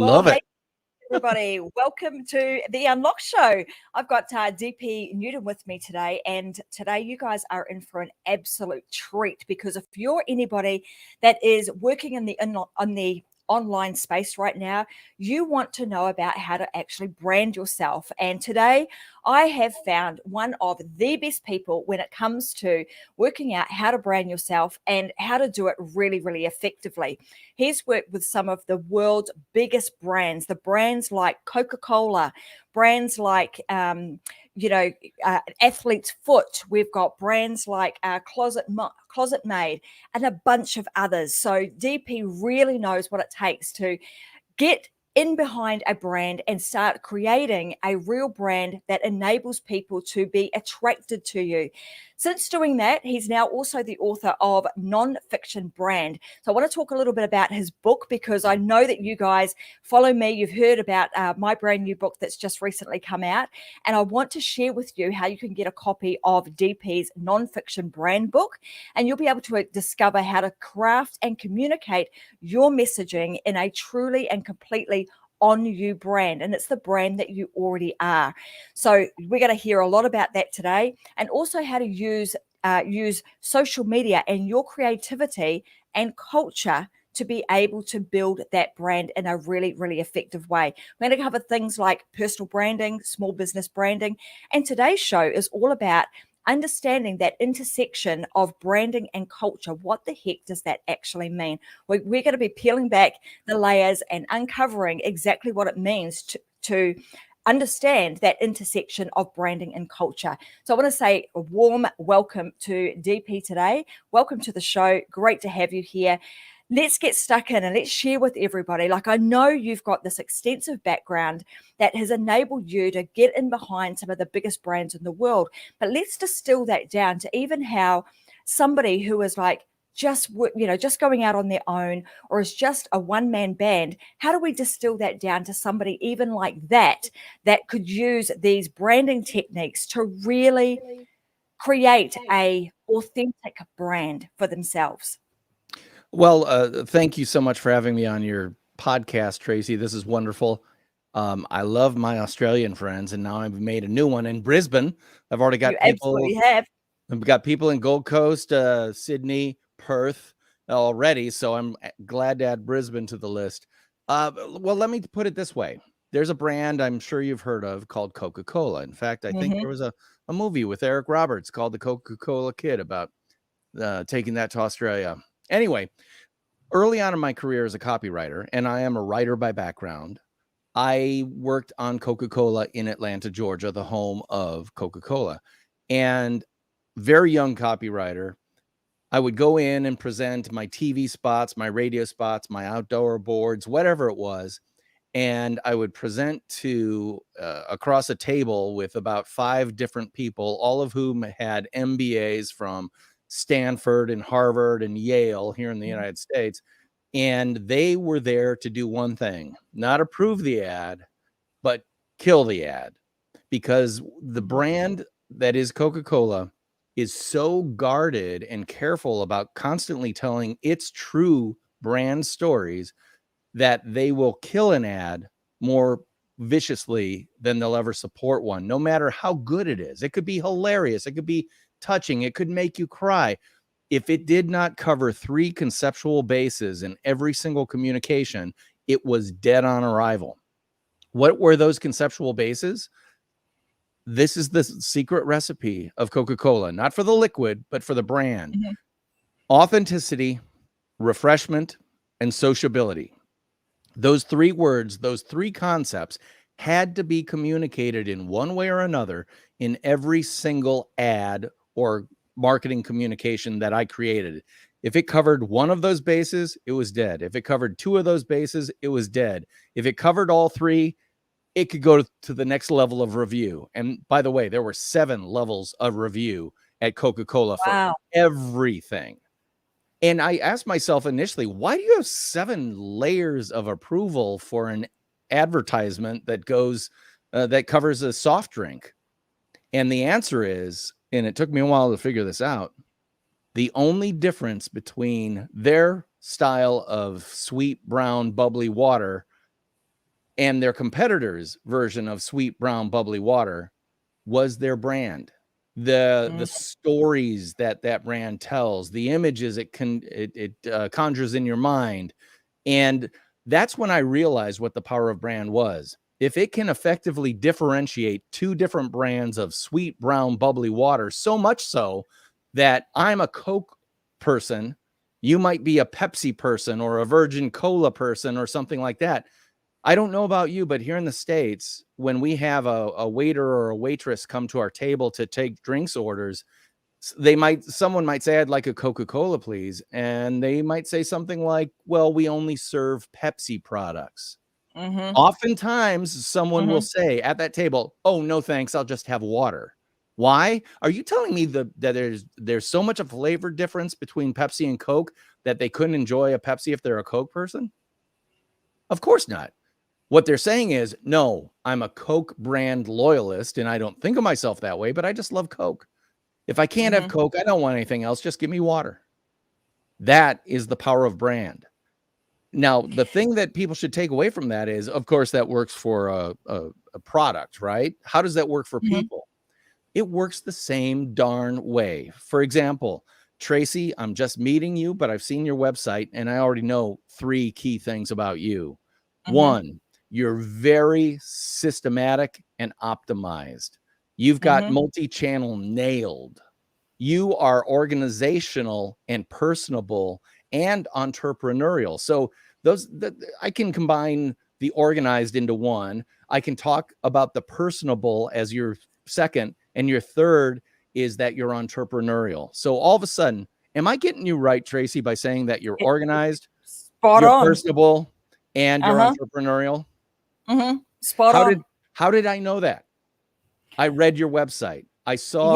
Love it. Hey, everybody. Welcome to the Unlock Show. I've got DP Needham with me today, and today you guys are in for an absolute treat because if you're anybody that is working in the online space right now, you want to know about how to actually brand yourself. And today I have found one of the best people when it comes to working out how to brand yourself and how to do it really, really effectively. He's worked with some of the world's biggest brands, the brands like Coca-Cola, brands like Athlete's Foot. We've got brands like ClosetMaid and a bunch of others. So DP really knows what it takes to get in behind a brand and start creating a real brand that enables people to be attracted to you. Since doing that, he's now also the author of NonFiction Brand. So I want to talk a little bit about his book because I know that you guys follow me. You've heard about my brand new book that's just recently come out. And I want to share with you how you can get a copy of DP's NonFiction Brand book. And you'll be able to discover how to craft and communicate your messaging in a truly and completely on you brand, and it's the brand that you already are. So we're going to hear a lot about that today, and also how to use social media and your creativity and culture to be able to build that brand in a really, really effective way. We're going to cover things like personal branding, small business branding, and today's show is all about understanding that intersection of branding and culture. What the heck does that actually mean? We're going to be peeling back the layers and uncovering exactly what it means to understand that intersection of branding and culture. So I want to say a warm welcome to DP today. Welcome to the show. Great to have you here. Let's get stuck in and let's share with everybody. Like, I know you've got this extensive background that has enabled you to get in behind some of the biggest brands in the world. But let's distill that down to even how somebody who is like just going out on their own or is just a one-man band, how do we distill that down to somebody even like that could use these branding techniques to really create a authentic brand for themselves? Well, thank you so much for having me on your podcast, Tracy. This is wonderful. I love my Australian friends, and now I've made a new one in Brisbane. I've already got Absolutely have. I've got people in Gold Coast, Sydney, Perth already, so I'm glad to add Brisbane to the list. Well, let me put it this way. There's a brand I'm sure you've heard of called Coca-Cola. In fact, I think there was a movie with Eric Roberts called The Coca-Cola Kid about taking that to Australia. Anyway, early on in my career as a copywriter, and I am a writer by background, I worked on Coca-Cola in Atlanta, Georgia, the home of Coca-Cola. And very young copywriter, I would go in and present my TV spots, my radio spots, my outdoor boards, whatever it was. And I would present to across a table with about 5 different people, all of whom had MBAs from Stanford and Harvard and Yale here in the United States. And they were there to do one thing, not approve the ad, but kill the ad, because the brand that is Coca-Cola is so guarded and careful about constantly telling its true brand stories that they will kill an ad more viciously than they'll ever support one, no matter how good it is. It could be hilarious. It could be touching. It could make you cry. If it did not cover 3 conceptual bases in every single communication, it was dead on arrival. What were those conceptual bases? This is the secret recipe of Coca-Cola, not for the liquid, but for the brand. Authenticity, refreshment, and sociability. Those 3 words, those 3 concepts had to be communicated in one way or another in every single ad or marketing communication that I created. If it covered one of those bases, it was dead. If it covered 2 of those bases, it was dead. If it covered all 3, it could go to the next level of review. And by the way, there were 7 levels of review at Coca-Cola for everything. And I asked myself initially, why do you have 7 layers of approval for an advertisement that goes that covers a soft drink? And the answer is, and it took me a while to figure this out, the only difference between their style of sweet, brown, bubbly water And their competitors' version of sweet, brown, bubbly water was their brand. The stories that brand tells, the images it conjures in your mind. And that's when I realized what the power of brand was. If it can effectively differentiate two different brands of sweet, brown, bubbly water, so much so that I'm a Coke person, you might be a Pepsi person or a Virgin Cola person or something like that. I don't know about you, but here in the States, when we have a waiter or a waitress come to our table to take drinks orders, someone might say, I'd like a Coca-Cola, please. And they might say something like, well, we only serve Pepsi products. Oftentimes, someone will say at that table, oh, no, thanks. I'll just have water. Why? Are you telling me that there's so much of a flavor difference between Pepsi and Coke that they couldn't enjoy a Pepsi if they're a Coke person? Of course not. What they're saying is, no, I'm a Coke brand loyalist, and I don't think of myself that way, but I just love Coke. If I can't have Coke, I don't want anything else. Just give me water. That is the power of brand. Now, the thing that people should take away from that is, of course, that works for a product, right? How does that work for people? It works the same darn way. For example, Tracy, I'm just meeting you, but I've seen your website, and I already know 3 key things about you. 1, you're very systematic and optimized. You've got multi-channel nailed. You are organizational and personable and entrepreneurial. So I can combine the organized into one. I can talk about the personable as your second, and your third is that you're entrepreneurial. So all of a sudden, am I getting you right, Tracy, by saying that you're organized, Spot you're on. personable, and you're entrepreneurial? Spot on. How did I know that? I read your website. I saw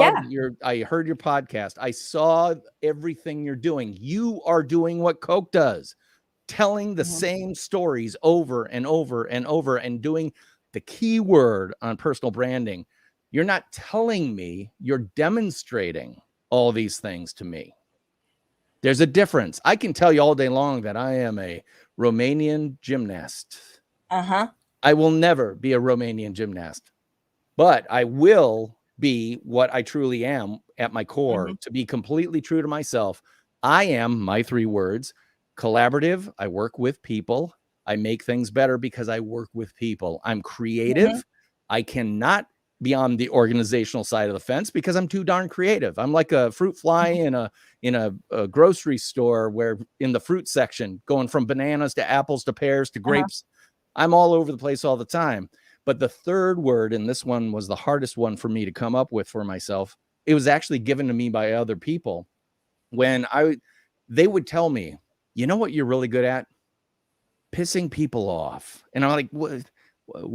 I heard your podcast. I saw everything you're doing. You are doing what Coke does, telling the same stories over and over and over, and doing the key word on personal branding. You're not telling me, you're demonstrating all these things to me. There's a difference. I can tell you all day long that I am a Romanian gymnast. I will never be a Romanian gymnast, but I will be what I truly am at my core. To be completely true to myself, I am, my 3 words, collaborative. I work with people. I make things better because I work with people. I'm creative. I cannot be on the organizational side of the fence because I'm too darn creative. I'm like a fruit fly in a grocery store, where in the fruit section, going from bananas to apples to pears to grapes. I'm all over the place all the time. But the 3rd word, and this one was the hardest one for me to come up with for myself, it was actually given to me by other people. When they would tell me, you know what you're really good at? Pissing people off. And I'm like, what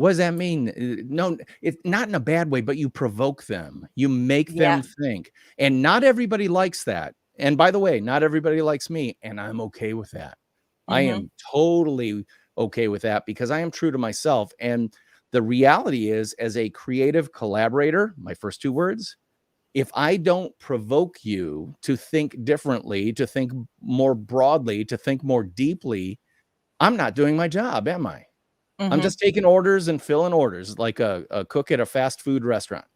does that mean? No, it's not in a bad way, but you provoke them. You make them think. And not everybody likes that. And by the way, not everybody likes me, and I'm okay with that. I am totally okay with that because I am true to myself. And the reality is, as a creative collaborator, my first 2 words, if I don't provoke you to think differently, to think more broadly, to think more deeply, I'm not doing my job, am I? I'm just taking orders and filling orders like a cook at a fast food restaurant.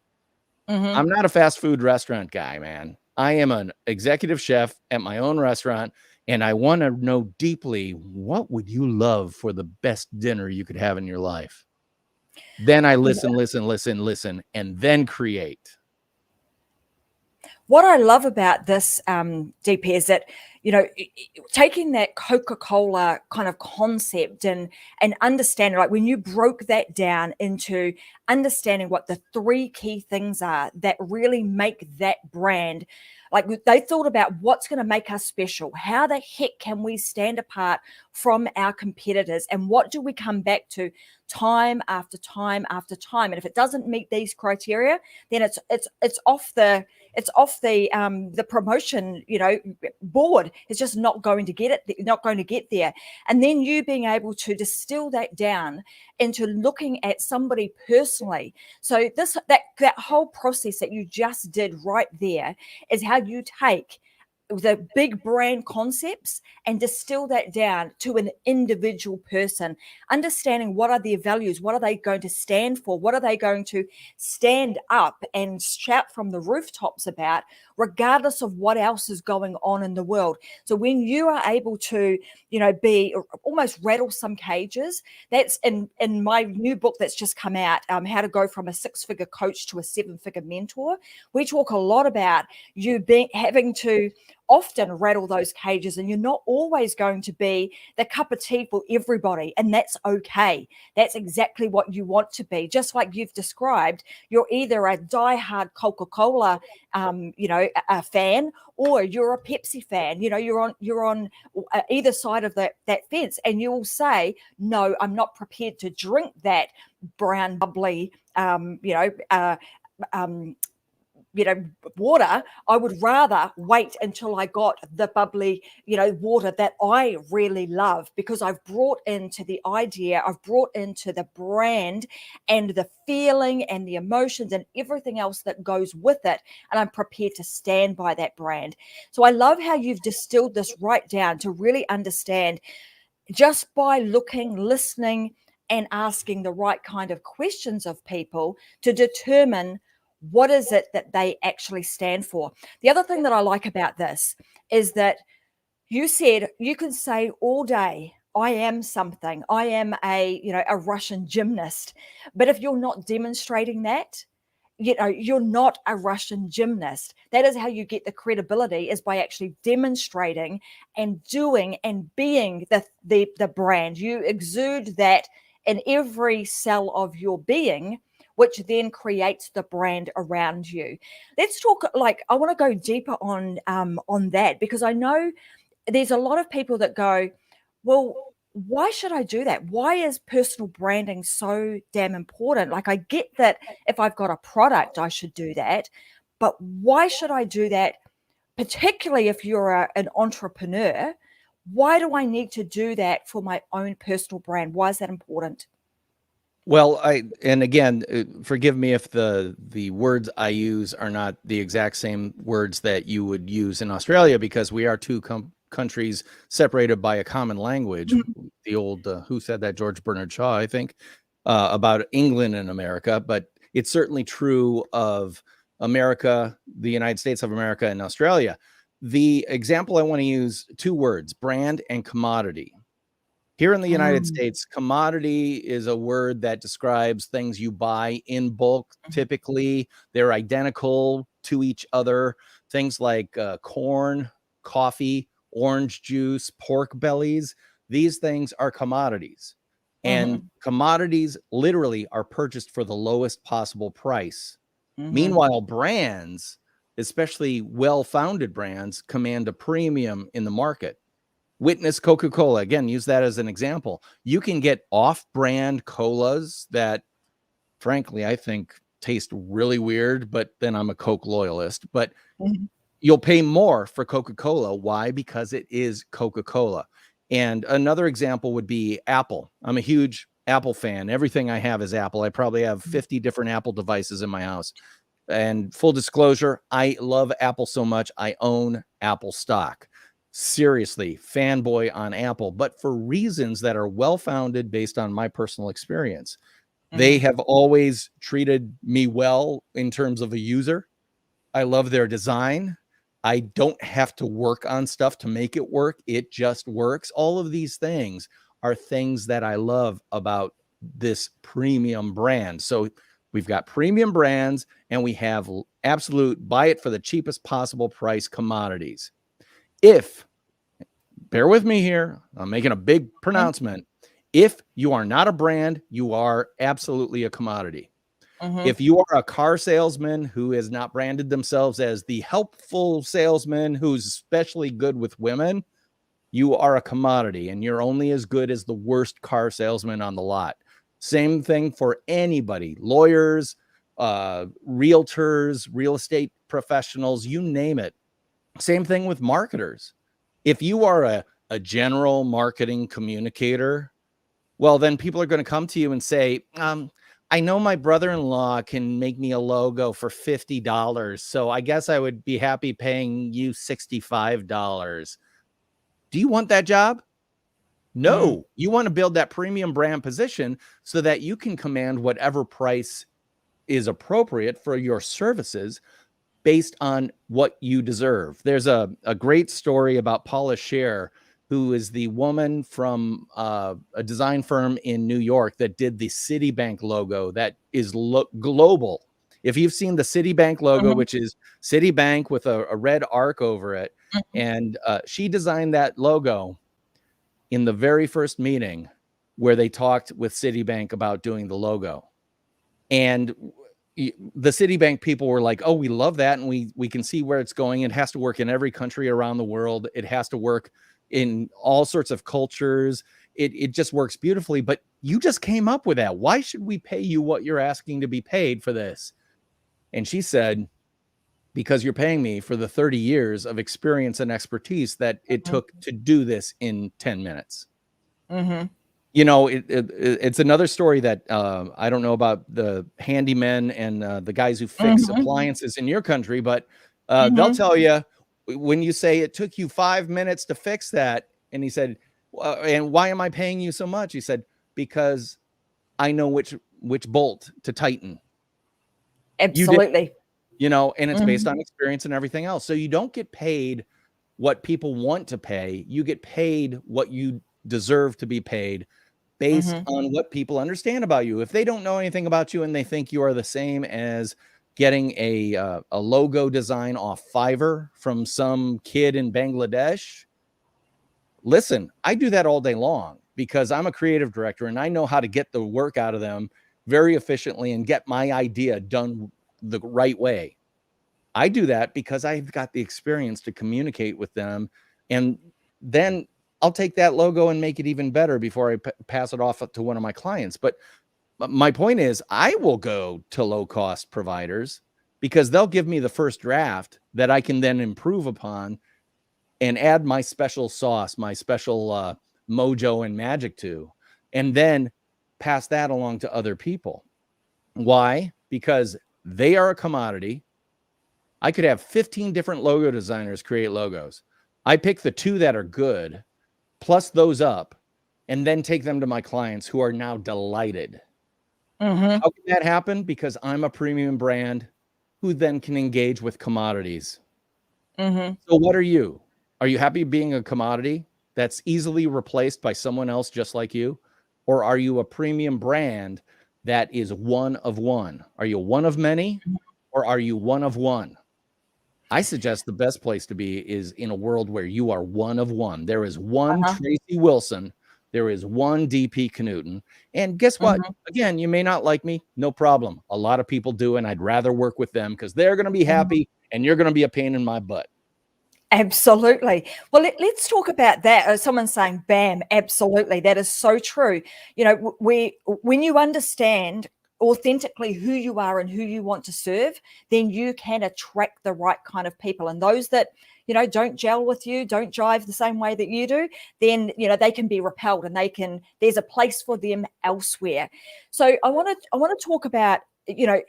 I'm not a fast food restaurant guy, man. I am an executive chef at my own restaurant, and I want to know deeply, what would you love for the best dinner you could have in your life? Then I listen, and then create. What I love about this, DP, is that, taking that Coca-Cola kind of concept and understanding, like when you broke that down into understanding what the 3 key things are that really make that brand, like they thought about what's going to make us special. How the heck can we stand apart from our competitors? And what do we come back to time after time after time? And if it doesn't meet these criteria, then it's off the promotion, board. It's just not going to get there. And then you being able to distill that down into looking at somebody personally. So that whole process that you just did right there is how you take the big brand concepts and distill that down to an individual person, understanding what are their values, what are they going to stand for, what are they going to stand up and shout from the rooftops about, regardless of what else is going on in the world. So when you are able to, be almost rattle some cages, that's in my new book that's just come out, How to Go from a 6-Figure Coach to a 7-Figure Mentor. We talk a lot about you having to often rattle those cages, and you're not always going to be the cup of tea for everybody, and that's okay. That's exactly what you want to be. Just like you've described, you're either a diehard Coca-Cola a fan, or you're a Pepsi fan. You're on either side of that fence, and you will say, no, I'm not prepared to drink that brown bubbly water. I would rather wait until I got the bubbly, water that I really love, because I've brought into the idea, I've brought into the brand and the feeling and the emotions and everything else that goes with it. And I'm prepared to stand by that brand. So I love how you've distilled this right down to really understand, just by looking, listening, and asking the right kind of questions of people to determine what is it that they actually stand for. The other thing that I like about this is that you said you can say all day, I am something. I am a Russian gymnast. But if you're not demonstrating that, you're not a Russian gymnast. That is how you get the credibility, is by actually demonstrating and doing and being the brand. You exude that in every cell of your being, which then creates the brand around you. Let's talk, I want to go deeper on that, because I know there's a lot of people that go, well, why should I do that? Why is personal branding so damn important? I get that if I've got a product, I should do that, but why should I do that? Particularly if you're an entrepreneur, why do I need to do that for my own personal brand? Why is that important? Well, and again, forgive me if the words I use are not the exact same words that you would use in Australia, because we are two countries separated by a common language. Mm-hmm. The old, who said that? George Bernard Shaw, I think, about England and America. But it's certainly true of America, the United States of America, and Australia. The example I want to use, 2 words, brand and commodity. Here in the United States, commodity is a word that describes things you buy in bulk. Typically, they're identical to each other. Things like corn, coffee, orange juice, pork bellies. These things are commodities. And commodities literally are purchased for the lowest possible price. Meanwhile, brands, especially well-founded brands, command a premium in the market. Witness Coca-Cola, again, use that as an example. You can get off-brand colas that, frankly, I think taste really weird, but then I'm a Coke loyalist. But you'll pay more for Coca-Cola. Why? Because it is Coca-Cola. And another example would be Apple. I'm a huge Apple fan. Everything I have is Apple. I probably have 50 different Apple devices in my house. And full disclosure, I love Apple so much, I own Apple stock. Seriously, fanboy on Apple, but for reasons that are well-founded based on my personal experience. They have always treated me well in terms of a user. I love their design. I don't have to work on stuff to make it work. It just works. All of these things are things that I love about this premium brand. So we've got premium brands, and we have absolute buy it for the cheapest possible price commodities. If, bear with me here, I'm making a big pronouncement. If you are not a brand, you are absolutely a commodity. If you are a car salesman who has not branded themselves as the helpful salesman who's especially good with women, you are a commodity, and you're only as good as the worst car salesman on the lot. Same thing for anybody, lawyers, realtors, real estate professionals, you name it. Same thing with marketers. If you are a general marketing communicator, well, then people are going to come to you and say, I I know my brother-in-law can make me a logo for $50, so I guess I would be happy paying you $65. Do you want that job? No, you want to build that premium brand position so that you can command whatever price is appropriate for your services based on what you deserve. There's a great story about Paula Scher, who is the woman from a design firm in New York that did the Citibank logo that is global. If you've seen the Citibank logo, which is Citibank with a red arc over it, and she designed that logo in the very first meeting where they talked with Citibank about doing the logo. And the Citibank people were like, oh, we love that. And we can see where it's going. It has to work in every country around the world. It has to work in all sorts of cultures. It just works beautifully. But you just came up with that. Why should we pay you what you're asking to be paid for this? And she said, because you're paying me for the 30 years of experience and expertise that it took to do this in 10 minutes. You know, it's another story that I don't know about the handymen and the guys who fix appliances in your country, but they'll tell you when you say it took you 5 minutes to fix that. And he said, and why am I paying you so much? He said, because I know which bolt to tighten. Absolutely. You know, and it's based on experience and everything else. So you don't get paid what people want to pay. You get paid what you deserve to be paid based on what people understand about you. If they don't know anything about you and they think you are the same as getting a logo design off Fiverr from some kid in Bangladesh, listen, I do that all day long because I'm a creative director and I know how to get the work out of them very efficiently and get my idea done the right way. I do that because I've got the experience to communicate with them, and then I'll take that logo and make it even better before I pass it off to one of my clients. But my point is, I will go to low-cost providers because they'll give me the first draft that I can then improve upon and add my special sauce, my special mojo and magic to, and then pass that along to other people. Why? Because they are a commodity. I could have 15 different logo designers create logos. I pick the 2 that are good, plus those up, and then take them to my clients who are now delighted. How can that happen? Because I'm a premium brand who then can engage with commodities. So what are you? Are you happy being a commodity that's easily replaced by someone else just like you? Or are you a premium brand that is one of one? Are you one of many, or are you one of one? I suggest the best place to be is in a world where you are one of one. There is one Tracy Wilson. There is one DP Knudten. And guess what? Again, you may not like me. No problem. A lot of people do, and I'd rather work with them because they're going to be happy and you're going to be a pain in my butt. Absolutely. Well, let's talk about that. Someone's saying, bam, absolutely. That is so true. You know, when you understand authentically who you are and who you want to serve, then you can attract the right kind of people. And those that, you know, don't gel with you, don't jive the same way that you do, then, you know, they can be repelled and there's a place for them elsewhere. So I want to talk about, you know,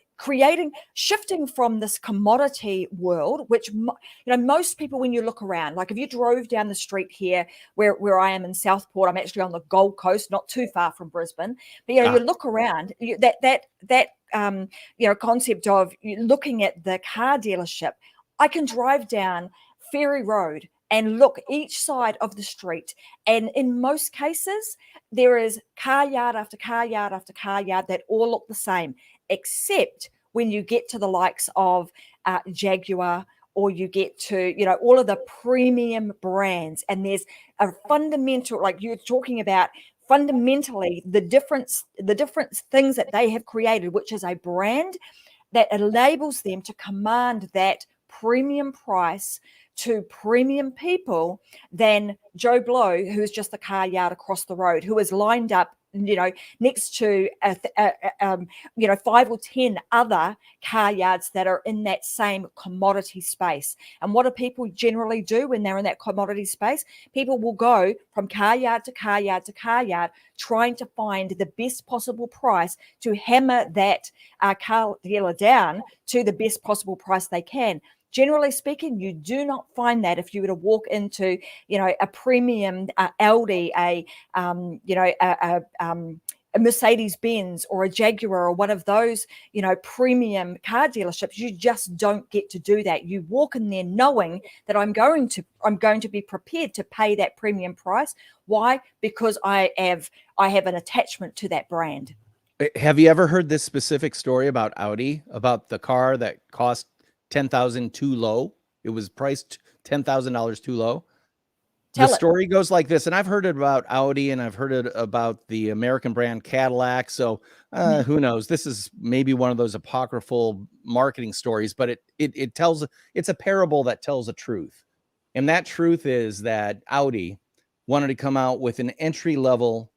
shifting from this commodity world, which, you know, most people, when you look around, like if you drove down the street here where I am in Southport, I'm actually on the Gold Coast, not too far from Brisbane, but, you know, you look around, that you know, concept of looking at the car dealership, I can drive down Ferry Road and look each side of the street. And in most cases, there is car yard after car yard after car yard that all look the same, except when you get to the likes of Jaguar, or you get to, you know, all of the premium brands. And there's a fundamental, like you're talking about, fundamentally the different things that they have created, which is a brand that enables them to command that premium price to premium people than Joe Blow, who's just the car yard across the road, who is lined up next to 5 or 10 other car yards that are in that same commodity space. And what do people generally do when they're in that commodity space? People will go from car yard to car yard to car yard, trying to find the best possible price to hammer that car dealer down to the best possible price they can. Generally speaking, you do not find that if you were to walk into, a premium Audi, a Mercedes-Benz or a Jaguar or one of those, premium car dealerships. You just don't get to do that. You walk in there knowing that I'm going to be prepared to pay that premium price. Why? Because I have an attachment to that brand. Have you ever heard this specific story about Audi, about the car that cost $10,000 too low? It was priced $10,000 too low. The story goes like this, and I've heard it about Audi, and I've heard it about the American brand Cadillac. So who knows? This is maybe one of those apocryphal marketing stories, but it's a parable that tells a truth. And that truth is that Audi wanted to come out with an entry-level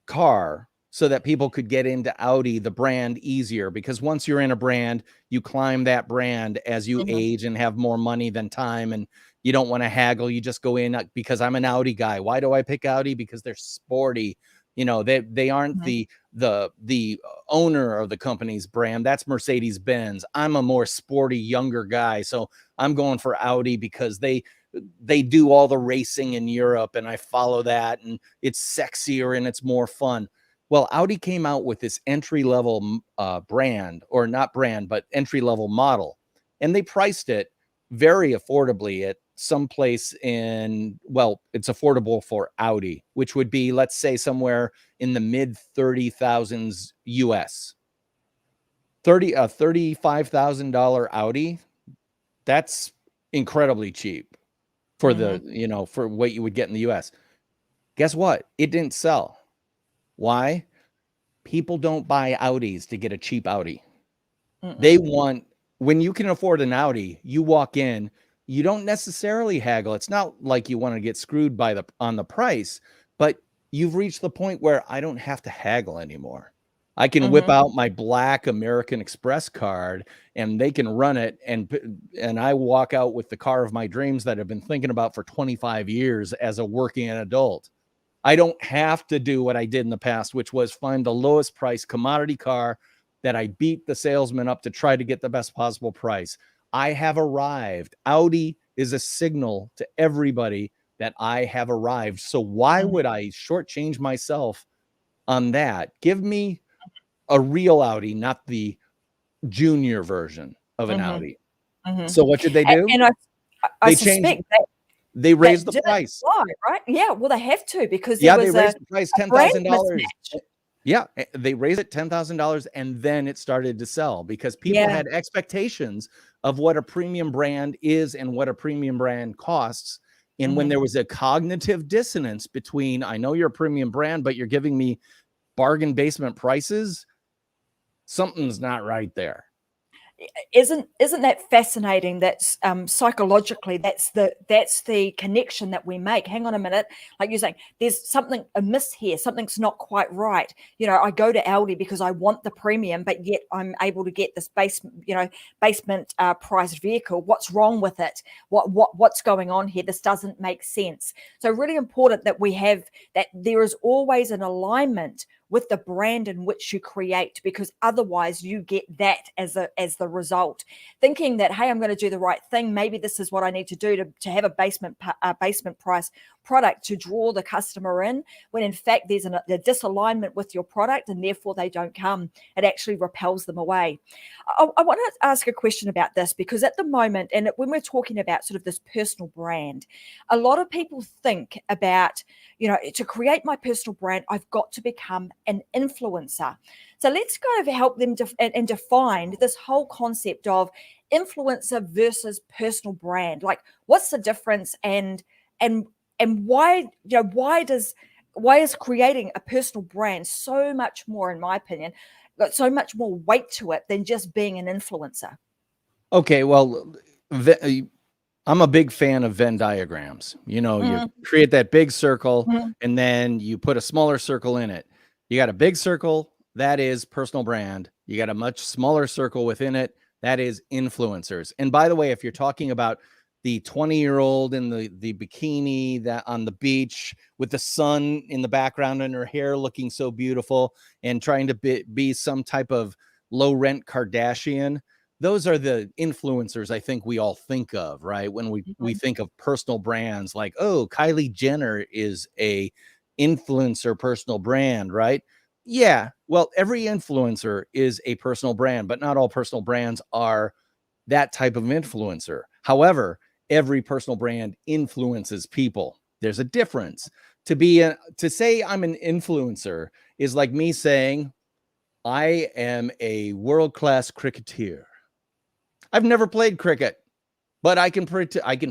car so that people could get into Audi, the brand, easier. Because once you're in a brand, you climb that brand as you age and have more money than time, and you don't want to haggle. You just go in because I'm an Audi guy. Why do I pick Audi? Because they're sporty. They aren't the owner of the company's brand. That's Mercedes-Benz. I'm a more sporty, younger guy, so I'm going for Audi because they do all the racing in Europe, and I follow that, and it's sexier and it's more fun. Well, Audi came out with this entry-level brand, or not brand, but entry-level model, and they priced it very affordably at some place it's affordable for Audi, which would be, let's say, somewhere in the mid 30,000s US. $35,000 Audi, that's incredibly cheap for for what you would get in the US. Guess what? It didn't sell. Why? People don't buy Audis to get a cheap Audi. They want, when you can afford an Audi, you walk in, you don't necessarily haggle. It's not like you want to get screwed on the price, but you've reached the point where I don't have to haggle anymore. I can whip out my black American Express card and they can run it, and I walk out with the car of my dreams that I've been thinking about for 25 years as a working adult. I don't have to do what I did in the past, which was find the lowest price commodity car that I beat the salesman up to try to get the best possible price. I have arrived. Audi is a signal to everybody that I have arrived. So why would I shortchange myself on that? Give me a real Audi, not the junior version of an Audi. So what should they do? And I suspect that they raised the price. Right? Yeah, well, they have to, because they raised the price $10,000. Yeah, they raised it $10,000, and then it started to sell because people had expectations of what a premium brand is and what a premium brand costs. And when there was a cognitive dissonance between, I know you're a premium brand, but you're giving me bargain basement prices, something's not right there. Isn't that fascinating? That's psychologically, that's the connection that we make. Hang on a minute, like you're saying, there's something amiss here. Something's not quite right. I go to Audi because I want the premium, but yet I'm able to get this basement priced vehicle. What's wrong with it? What's going on here? This doesn't make sense. So really important that we have that. There is always an alignment with the brand in which you create, because otherwise you get that as the result. Thinking that, hey, I'm going to do the right thing. Maybe this is what I need to do to have a basement price product to draw the customer in, when in fact there's a disalignment with your product and therefore they don't come. It actually repels them away. I want to ask a question about this, because at the moment, and when we're talking about sort of this personal brand, a lot of people think about, to create my personal brand, I've got to become an influencer. So let's kind of help them and define this whole concept of influencer versus personal brand. Like, what's the difference, and why is creating a personal brand so much more, in my opinion, got so much more weight to it than just being an influencer? Okay, well, I'm a big fan of Venn diagrams. You create that big circle and then you put a smaller circle in it. You got a big circle, that is personal brand. You got a much smaller circle within it, that is influencers. And by the way, if you're talking about the 20-year-old in the bikini that on the beach with the sun in the background and her hair looking so beautiful and trying to be some type of low rent Kardashian, those are the influencers I think we all think of, right? When we think of personal brands like, oh, Kylie Jenner is a influencer personal brand, right? Yeah, well, every influencer is a personal brand, but not all personal brands are that type of influencer. However, every personal brand influences people. There's a difference. To say I'm an influencer is like me saying I am a world-class cricketer. I've never played cricket, but I can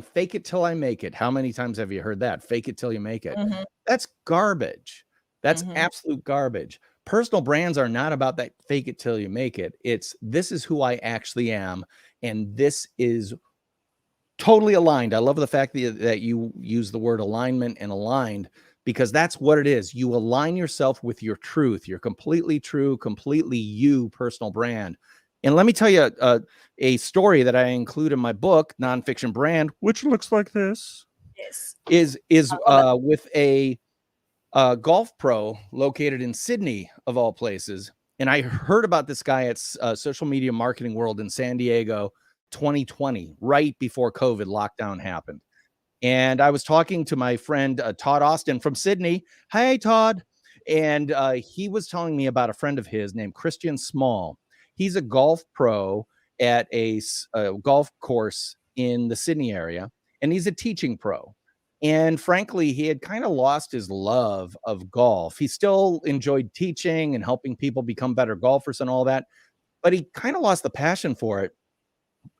fake it till I make it. How many times have you heard that? Fake it till you make it. That's garbage. That's absolute garbage. Personal brands are not about that fake it till you make it. It's this is who I actually am, and this is totally aligned. I love the fact that you use the word alignment and aligned, because that's what it is. You align yourself with your truth, your completely true, completely you personal brand. And let me tell you a story that I include in my book, Nonfiction Brand, which looks like this. Yes. Is with a golf pro located in Sydney, of all places. And I heard about this guy at Social Media Marketing World in San Diego 2020, right before COVID lockdown happened. And I was talking to my friend Todd Austin from Sydney. Hey, Todd. And he was telling me about a friend of his named Christian Small. He's a golf pro at a golf course in the Sydney area, and he's a teaching pro. And frankly, he had kind of lost his love of golf. He still enjoyed teaching and helping people become better golfers and all that, but he kind of lost the passion for it.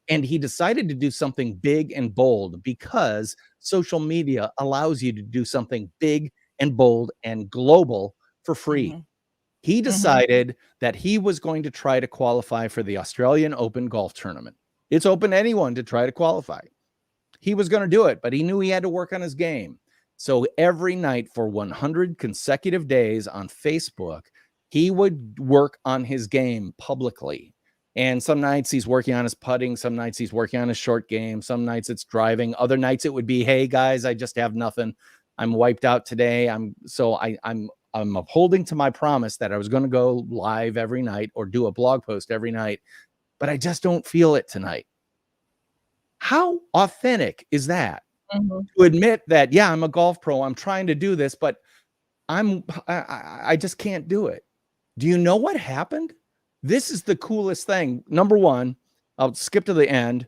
And he decided to do something big and bold because social media allows you to do something big and bold and global for free. He decided that he was going to try to qualify for the Australian Open golf tournament. It's open to anyone to try to qualify. He was going to do it, but he knew he had to work on his game. So every night for 100 consecutive days on Facebook, he would work on his game publicly. And some nights he's working on his putting. Some nights he's working on his short game. Some nights it's driving. Other nights it would be, hey guys, I just have nothing. I'm wiped out today. I'm upholding to my promise that I was going to go live every night or do a blog post every night, but I just don't feel it tonight. How authentic is that? To admit that, yeah, I'm a golf pro. I'm trying to do this, but I just can't do it. Do you know what happened? This is the coolest thing. Number one, I'll skip to the end.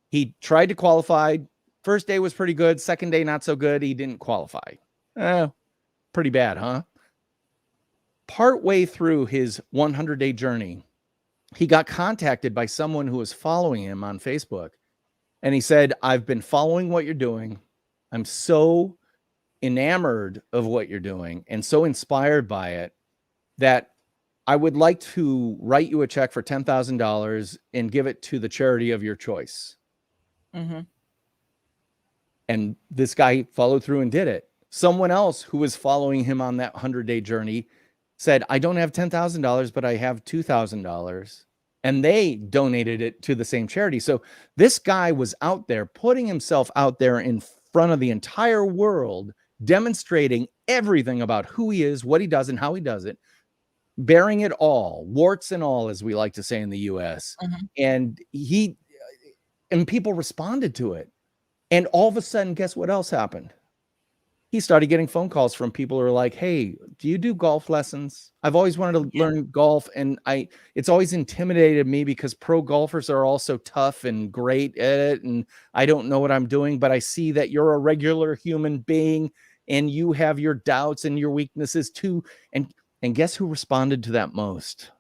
He tried to qualify. First day was pretty good. Second day, not so good. He didn't qualify. Pretty bad, huh? Partway through his 100-day journey, he got contacted by someone who was following him on Facebook. And he said, I've been following what you're doing. I'm so enamored of what you're doing and so inspired by it that I would like to write you a check for $10,000 and give it to the charity of your choice. And this guy followed through and did it. Someone else who was following him on that 100-day journey said, I don't have $10,000, but I have $2,000. And they donated it to the same charity. So this guy was out there putting himself out there in front of the entire world, demonstrating everything about who he is, what he does, and how he does it, bearing it all, warts and all, as we like to say in the US. And people responded to it. And all of a sudden, guess what else happened? He started getting phone calls from people who are like, hey, do you do golf lessons? I've always wanted to learn golf. And it's always intimidated me because pro golfers are all so tough and great at it. And I don't know what I'm doing, but I see that you're a regular human being and you have your doubts and your weaknesses too. And guess who responded to that most?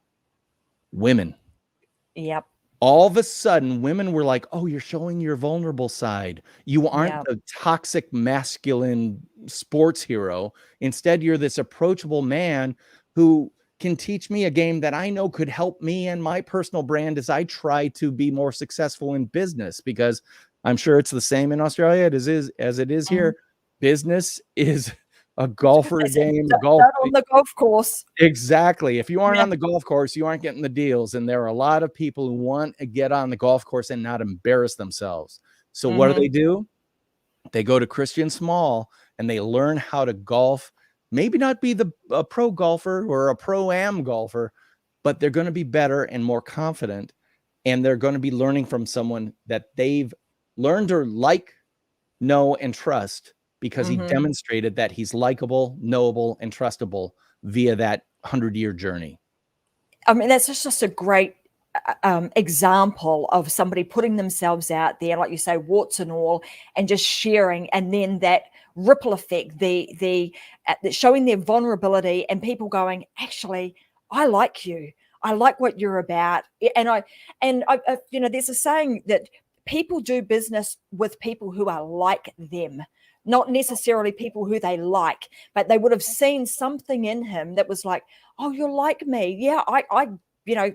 Women. Yep. All of a sudden, women were like, oh, you're showing your vulnerable side. You aren't the toxic masculine sports hero. Instead, you're this approachable man who can teach me a game that I know could help me and my personal brand as I try to be more successful in business, because I'm sure it's the same in Australia as it is here. Business is a golfer game, a golf. Not on the golf course. Exactly. If you aren't Yeah. on the golf course, you aren't getting the deals. And there are a lot of people who want to get on the golf course and not embarrass themselves. So what do? They go to Christian Small and they learn how to golf. Maybe not be a pro golfer or a pro-am golfer, but they're going to be better and more confident. And they're going to be learning from someone that they've learned to like, know, and trust because he demonstrated that he's likable, knowable, and trustable via that 100-year journey. I mean, that's just a great example of somebody putting themselves out there, like you say, warts and all, and just sharing, and then that ripple effect, the showing their vulnerability, and people going, actually, I like you. I like what you're about. And I you know, there's a saying that people do business with people who are like them, not necessarily people who they like, but they would have seen something in him that was like, oh, you're like me. Yeah, I you know,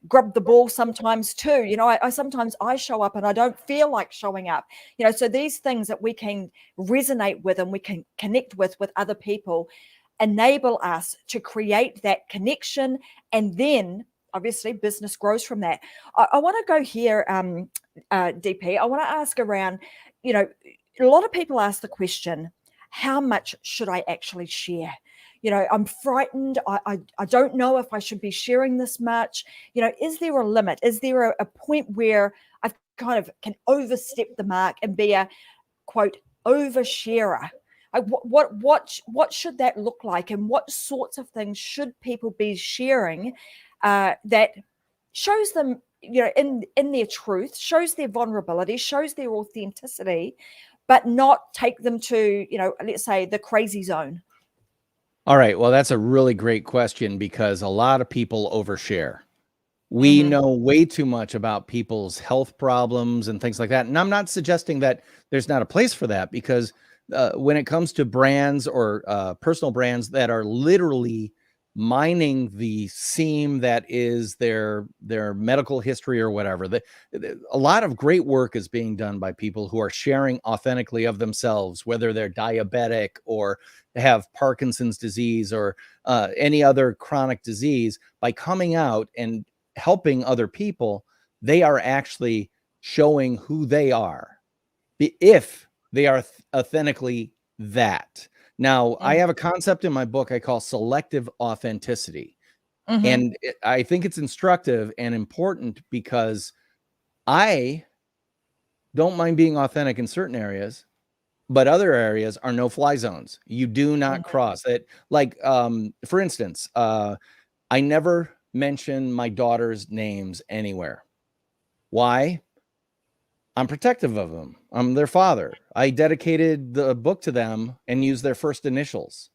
grub the ball sometimes too. You know, I sometimes I show up and I don't feel like showing up. You know, so these things that we can resonate with and we can connect with other people enable us to create that connection, and then obviously business grows from that. I want to go here, DP. I want to ask around, you know, a lot of people ask the question, how much should I actually share? You know, I'm frightened. I don't know if I should be sharing this much. You know, is there a limit? Is there a point where I kind of can overstep the mark and be a, quote, oversharer? What should that look like, and what sorts of things should people be sharing that shows them, you know, in their truth, shows their vulnerability, shows their authenticity, but not take them to, you know, let's say the crazy zone? All right. Well, that's a really great question because a lot of people overshare. We know way too much about people's health problems and things like that. And I'm not suggesting that there's not a place for that, because when it comes to brands or personal brands that are literally mining the seam that is their medical history or whatever, a lot of great work is being done by people who are sharing authentically of themselves, whether they're diabetic or have Parkinson's disease or any other chronic disease. By coming out and helping other people, they are actually showing who they are, if they are authentically that. Now, I have a concept in my book I call selective authenticity. And I think it's instructive and important because I don't mind being authentic in certain areas, but other areas are no-fly zones. You do not cross it. Like, for instance, I never mention my daughter's names anywhere. Why? I'm protective of them. I'm their father. I dedicated the book to them and use their first initials.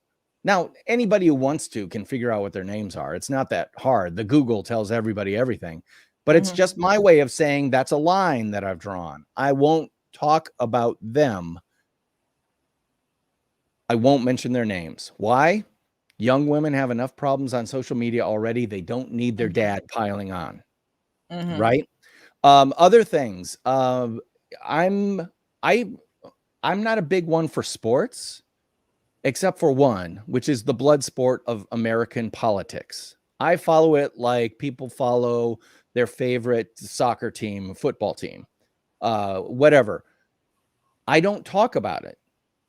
Now, anybody who wants to can figure out what their names are. It's not that hard. The Google tells everybody everything, but it's just my way of saying that's a line that I've drawn. I won't talk about them. I won't mention their names. Why? Young women have enough problems on social media already. They don't need their dad piling on, right? Other things. I'm not a big one for sports, except for one, which is the blood sport of American politics. I follow it like people follow their favorite soccer team, football team, whatever. I don't talk about it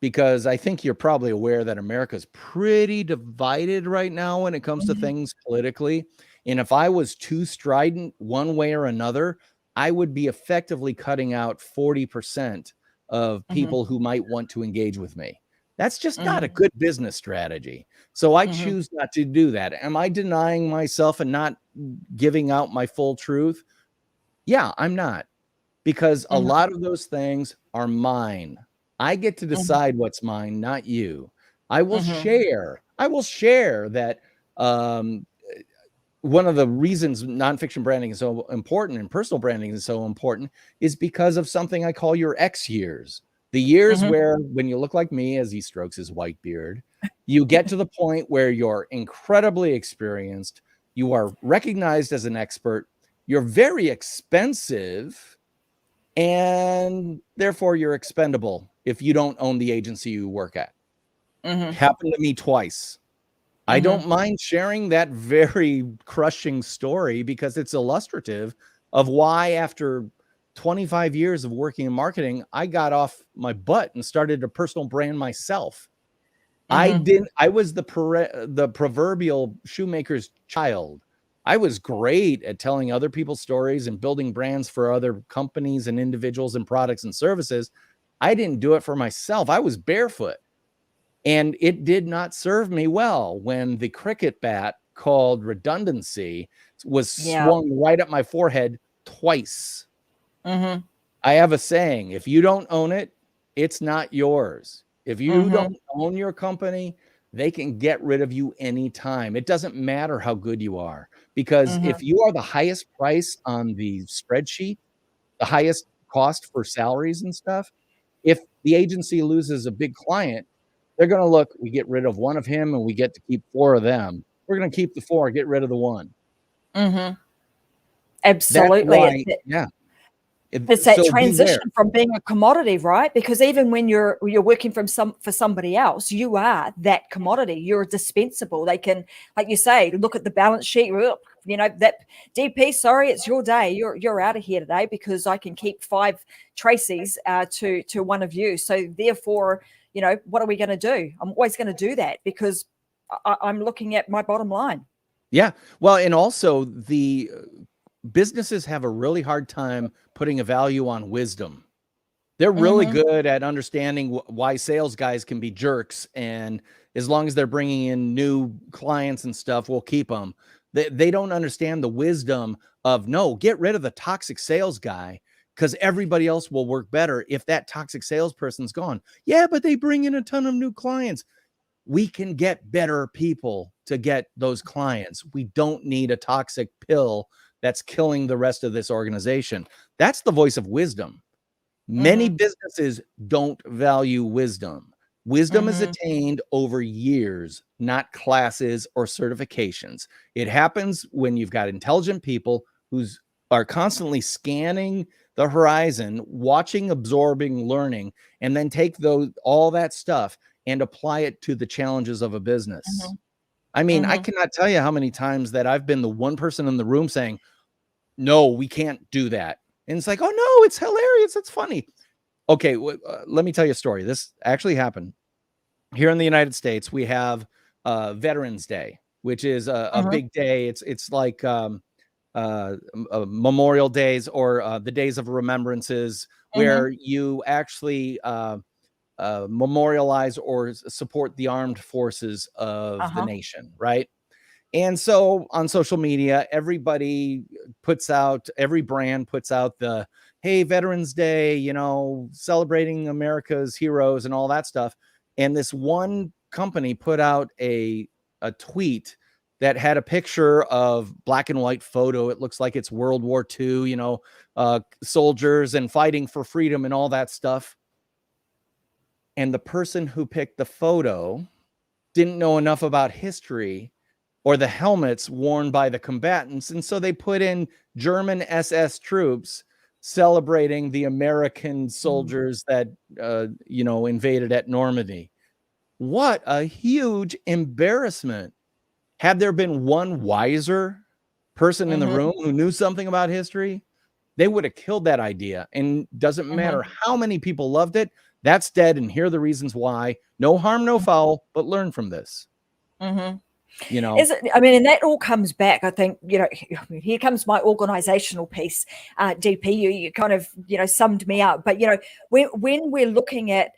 because I think you're probably aware that America's pretty divided right now when it comes to things politically. And if I was too strident one way or another, I would be effectively cutting out 40% of people who might want to engage with me. That's just not a good business strategy. So I choose not to do that. Am I denying myself and not giving out my full truth? Yeah, I'm not, because a lot of those things are mine. I get to decide what's mine, not you. I will share that one of the reasons nonfiction branding is so important and personal branding is so important is because of something I call your X years. The years where, when you look like me as he strokes his white beard, you get to the point where you're incredibly experienced, you are recognized as an expert, you're very expensive, and therefore you're expendable if you don't own the agency you work at. Happened to me twice. I don't mind sharing that very crushing story because it's illustrative of why after 25 years of working in marketing, I got off my butt and started a personal brand myself. I was the proverbial shoemaker's child. I was great at telling other people's stories and building brands for other companies and individuals and products and services. I didn't do it for myself. I was barefoot. And it did not serve me well when the cricket bat called redundancy was swung right at my forehead twice. I have a saying, if you don't own it, it's not yours. If you don't own your company, they can get rid of you anytime. It doesn't matter how good you are, because if you are the highest price on the spreadsheet, the highest cost for salaries and stuff, if the agency loses a big client, they're going to look, we get rid of one of him and we get to keep 4 of them. We're going to keep the 4, get rid of the 1. Absolutely. It's that So transition from being a commodity, right? Because even when you're working for somebody else, you are that commodity. You're dispensable. They can, like you say, look at the balance sheet. You know, that DP, sorry, it's your day. You're out of here today because I can keep 5 Tracys to one of you. So therefore, you know, what are we going to do? I'm always going to do that because I'm looking at my bottom line. Yeah. Well, and also the businesses have a really hard time putting a value on wisdom. They're really good at understanding why sales guys can be jerks. And as long as they're bringing in new clients and stuff, we'll keep them. They don't understand the wisdom of, no, get rid of the toxic sales guy because everybody else will work better if that toxic salesperson's gone. Yeah, but they bring in a ton of new clients. We can get better people to get those clients. We don't need a toxic pill that's killing the rest of this organization. That's the voice of wisdom. Many businesses don't value wisdom. Wisdom is attained over years, not classes or certifications. It happens when you've got intelligent people who are constantly scanning the horizon, watching, absorbing, learning, and then take all that stuff and apply it to the challenges of a business. I mean, I cannot tell you how many times that I've been the one person in the room saying, no, we can't do that. And it's like, oh no, it's hilarious. It's funny. Okay. Let me tell you a story. This actually happened here in the United States. We have Veterans Day, which is a big day. It's like Memorial Days or the Days of Remembrances, where you actually memorialize or support the armed forces of the nation, right? And so on social media, every brand puts out the, hey, Veterans Day, you know, celebrating America's heroes and all that stuff. And this one company put out a tweet that had a picture of black and white photo. It looks like it's World War II, you know, soldiers and fighting for freedom and all that stuff. And the person who picked the photo didn't know enough about history or the helmets worn by the combatants. And so they put in German SS troops celebrating the American soldiers that, you know, invaded at Normandy. What a huge embarrassment. Had there been one wiser person in the room who knew something about history, they would have killed that idea. And doesn't matter how many people loved it, that's dead. And here are the reasons why. No harm, no foul, but learn from this. You know, I mean, and that all comes back, I think, you know, here comes my organizational piece, DP, you kind of, you know, summed me up. But, you know, when we're looking at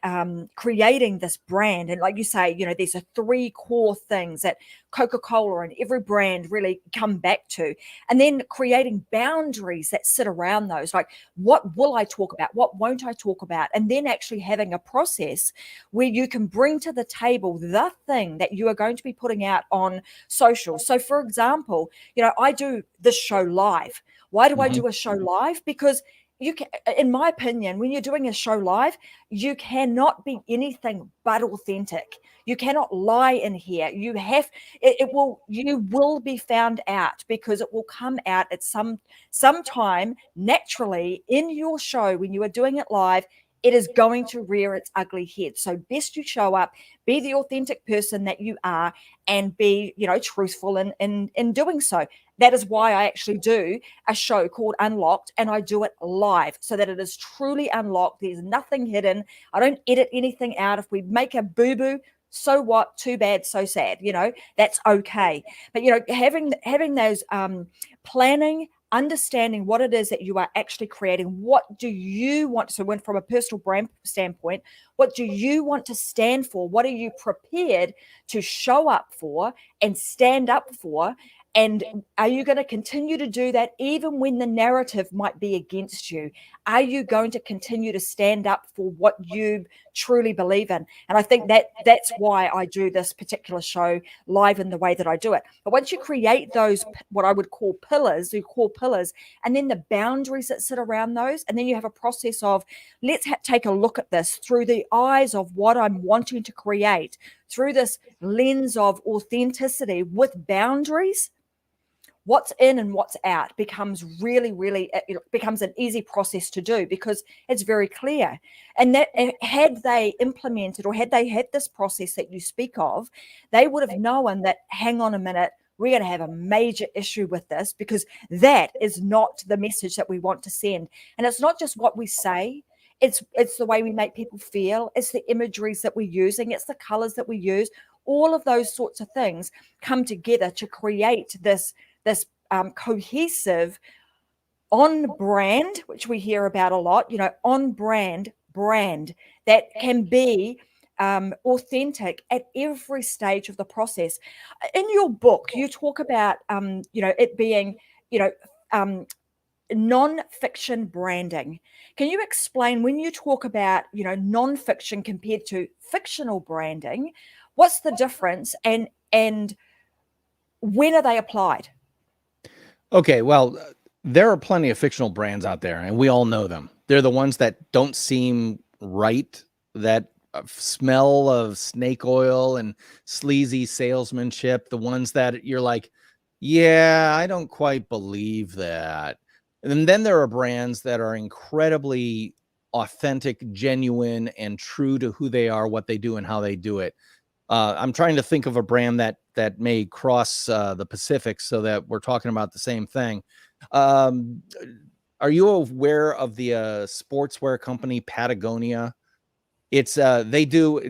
creating this brand, and like you say, you know, there's 3 core things that Coca-Cola and every brand really come back to, and then creating boundaries that sit around those, like what will I talk about, what won't I talk about, and then actually having a process where you can bring to the table the thing that you are going to be putting out on social. So for example, you know, I do this show live. Why do I do a show live? Because you can, in my opinion, when you're doing a show live, you cannot be anything but authentic. You cannot lie in here. You will be found out, because it will come out at some time naturally in your show when you are doing it live. it is going to rear its ugly head. So best you show up, be the authentic person that you are, and be, truthful in doing so. That is why I actually do a show called Unlocked, and I do it live so that it is truly unlocked. There's nothing hidden. I don't edit anything out. If we make a boo-boo, so what? Too bad, so sad. That's okay. But having those planning, understanding what it is that you are actually creating. What do you want? So when from a personal brand standpoint, what do you want to stand for? What are you prepared to show up for and stand up for? And are you going to continue to do that even when the narrative might be against you? Are you going to continue to stand up for what you truly believe in? And I think that's why I do this particular show live in the way that I do it. But once you create those, what I would call pillars, and then the boundaries that sit around those, and then you have a process of, let's take a look at this through the eyes of what I'm wanting to create, through this lens of authenticity with boundaries. What's in and what's out becomes really, really, it becomes an easy process to do because it's very clear. And that had they implemented, or had they had this process that you speak of, they would have known that, hang on a minute, we're going to have a major issue with this, because that is not the message that we want to send. And it's not just what we say. It's the way we make people feel. It's the imageries that we're using. It's the colors that we use. All of those sorts of things come together to create this cohesive, on brand, which we hear about a lot, on brand that can be authentic at every stage of the process. In your book, you talk about, it being, non-fiction branding. Can you explain, when you talk about, non-fiction compared to fictional branding, what's the difference, and when are they applied? Okay, well, there are plenty of fictional brands out there, and we all know them. They're the ones that don't seem right, that smell of snake oil and sleazy salesmanship, the ones that you're like, yeah, I don't quite believe that. And then there are brands that are incredibly authentic, genuine, and true to who they are, what they do, and how they do it. I'm trying to think of a brand that may cross the Pacific so that we're talking about the same thing. Are you aware of the sportswear company Patagonia? It's they do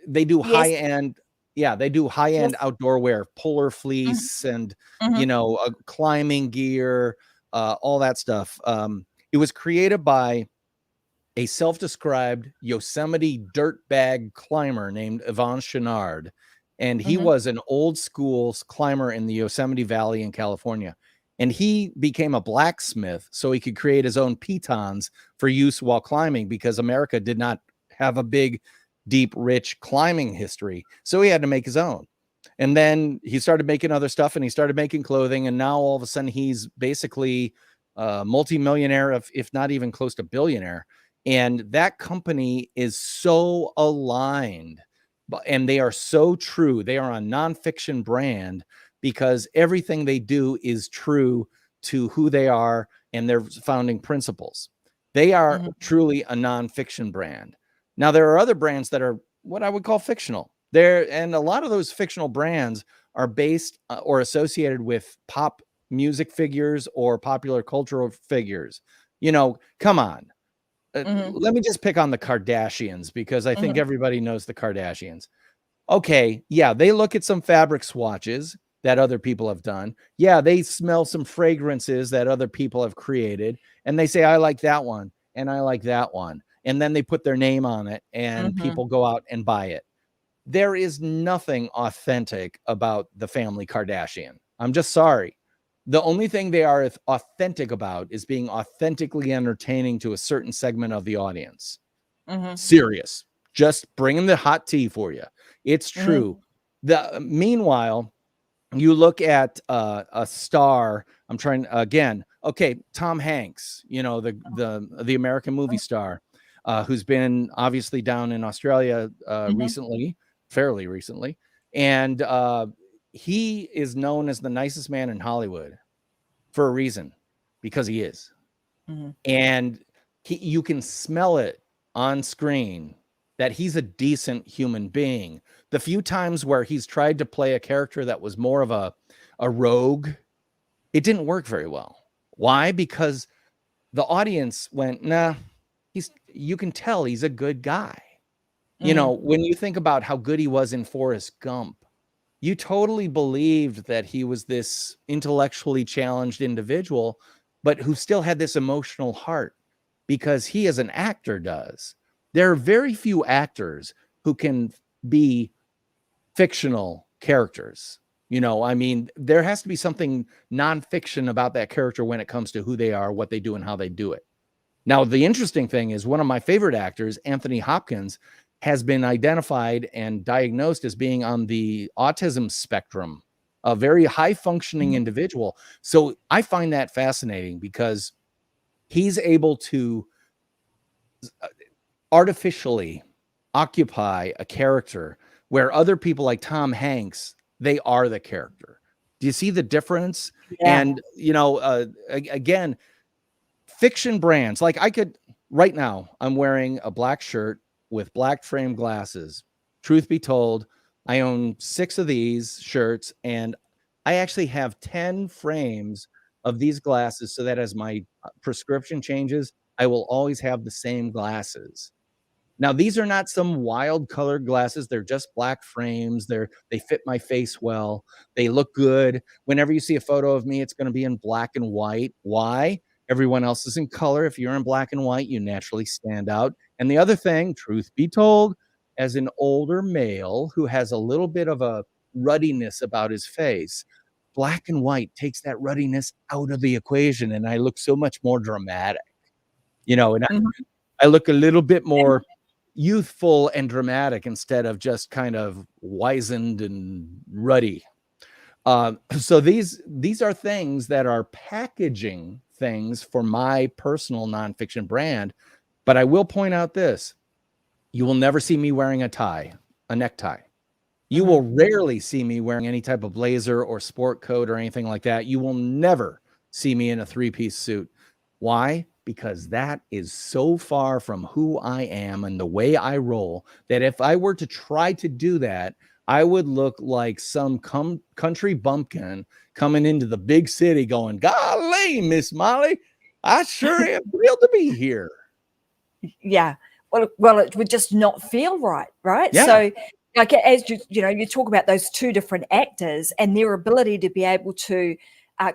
Yes. high end. Yeah, they do high end Yes. outdoor wear, polar fleece, and Mhm. climbing gear, all that stuff. It was created by a self-described Yosemite dirtbag climber named Yvon Chouinard. And he Mhm. was an old school climber in the Yosemite Valley in California. And he became a blacksmith so he could create his own pitons for use while climbing, because America did not have a big, deep, rich climbing history. So he had to make his own. And then he started making other stuff, and he started making clothing. And now all of a sudden he's basically a multimillionaire, if not even close to billionaire. And that company is so aligned, and they are so true. They are a nonfiction brand because everything they do is true to who they are and their founding principles. They are Mhm. truly a nonfiction brand. Now, there are other brands that are what I would call fictional. And a lot of those fictional brands are based or associated with pop music figures or popular cultural figures. Come on. Mhm. Let me just pick on the Kardashians, because I think Mhm. everybody knows the Kardashians. Okay, yeah, they look at some fabric swatches that other people have done. Yeah, they smell some fragrances that other people have created, and they say, I like that one, and I like that one. And then they put their name on it, and Mhm. people go out and buy it. There is nothing authentic about the family Kardashian. I'm just sorry. The only thing they are authentic about is being authentically entertaining to a certain segment of the audience. Mhm. Serious. Just bringing the hot tea for you. It's Mhm. true. Meanwhile, you look at a star. I'm trying again. Okay, Tom Hanks, the American movie star, who's been obviously down in Australia Mhm. recently, fairly recently, and he is known as the nicest man in Hollywood for a reason, because he is, Mhm. and you can smell it on screen that he's a decent human being. The few times where he's tried to play a character that was more of a rogue, it didn't work very well. Why? Because the audience went, nah, you can tell he's a good guy. You know, when you think about how good he was in Forrest Gump, you totally believed that he was this intellectually challenged individual, but who still had this emotional heart because he as an actor does. There are very few actors who can be fictional characters. You know, I mean, there has to be something nonfiction about that character when it comes to who they are, what they do, and how they do it. Now, the interesting thing is one of my favorite actors, Anthony Hopkins, has been identified and diagnosed as being on the autism spectrum, a very high functioning individual. So I find that fascinating because he's able to artificially occupy a character where other people like Tom Hanks, they are the character. Do you see the difference? Yeah. And, you know, again, fiction brands, like right now, I'm wearing a black shirt with black frame glasses. Truth be told, I own 6 of these shirts, and I actually have 10 frames of these glasses so that as my prescription changes, I will always have the same glasses. Now, these are not some wild colored glasses. They're just black frames. They fit my face well. They look good. Whenever you see a photo of me, it's going to be in black and white. Why? Everyone else is in color. If you're in black and white, you naturally stand out. And the other thing, truth be told, as an older male who has a little bit of a ruddiness about his face, black and white takes that ruddiness out of the equation, and I look so much more dramatic. You know, and I look a little bit more youthful and dramatic instead of just kind of wizened and ruddy. So these are things that are packaging things for my personal nonfiction brand. But I will point out this: you will never see me wearing a necktie. You will rarely see me wearing any type of blazer or sport coat or anything like that. You will never see me in a 3-piece suit. Why? Because that is so far from who I am and the way I roll that if I were to try to do that, I would look like some country bumpkin coming into the big city going, golly, Miss Molly, I sure am thrilled to be here. Yeah. Well, it would just not feel right, right? Yeah. So, like, as you talk about those 2 different actors and their ability to be able to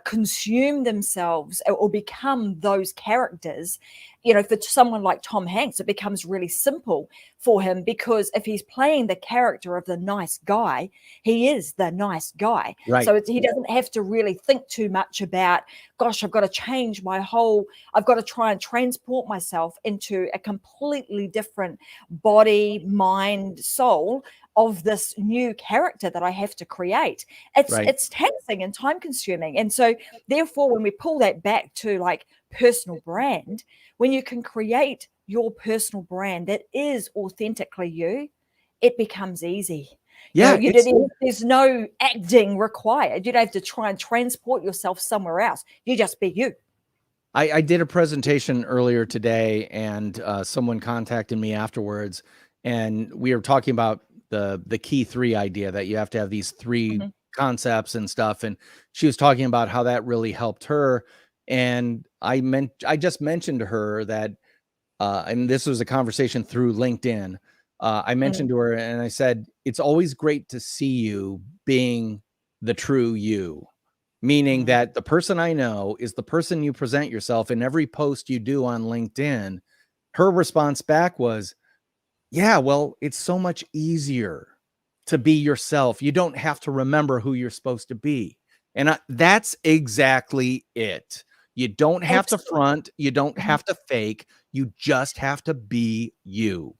consume themselves or become those characters. You know, for someone like Tom Hanks, it becomes really simple for him because if he's playing the character of the nice guy, he is the nice guy. Right. So he doesn't have to really think too much about, gosh, I've got to change I've got to try and transport myself into a completely different body, mind, soul of this new character that I have to create. It's taxing and time consuming. And so therefore, when we pull that back to like personal brand, when you can create your personal brand that is authentically you, it becomes easy. Yeah. There's no acting required. You don't have to try and transport yourself somewhere else. You just be you. I did a presentation earlier today, and someone contacted me afterwards, and we were talking about the key 3 idea that you have to have these 3 concepts and stuff. And she was talking about how that really helped her. And I just mentioned to her that, and this was a conversation through LinkedIn. I mentioned to her and I said, it's always great to see you being the true you, meaning that the person I know is the person you present yourself in every post you do on LinkedIn. Her response back was, yeah, well, it's so much easier to be yourself. You don't have to remember who you're supposed to be. And that's exactly it. You don't have to front. You don't have to fake. You just have to be you.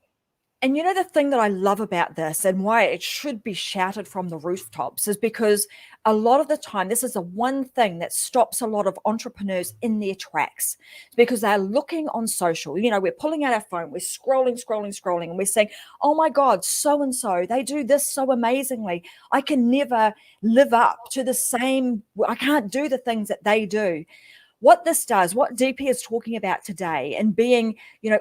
And you know, the thing that I love about this and why it should be shouted from the rooftops is because a lot of the time, this is the one thing that stops a lot of entrepreneurs in their tracks because they're looking on social. You know, we're pulling out our phone, we're scrolling, and we're saying, oh my God, so-and-so, they do this so amazingly. I can never live up to I can't do the things that they do. what this does, what DP is talking about today, and being,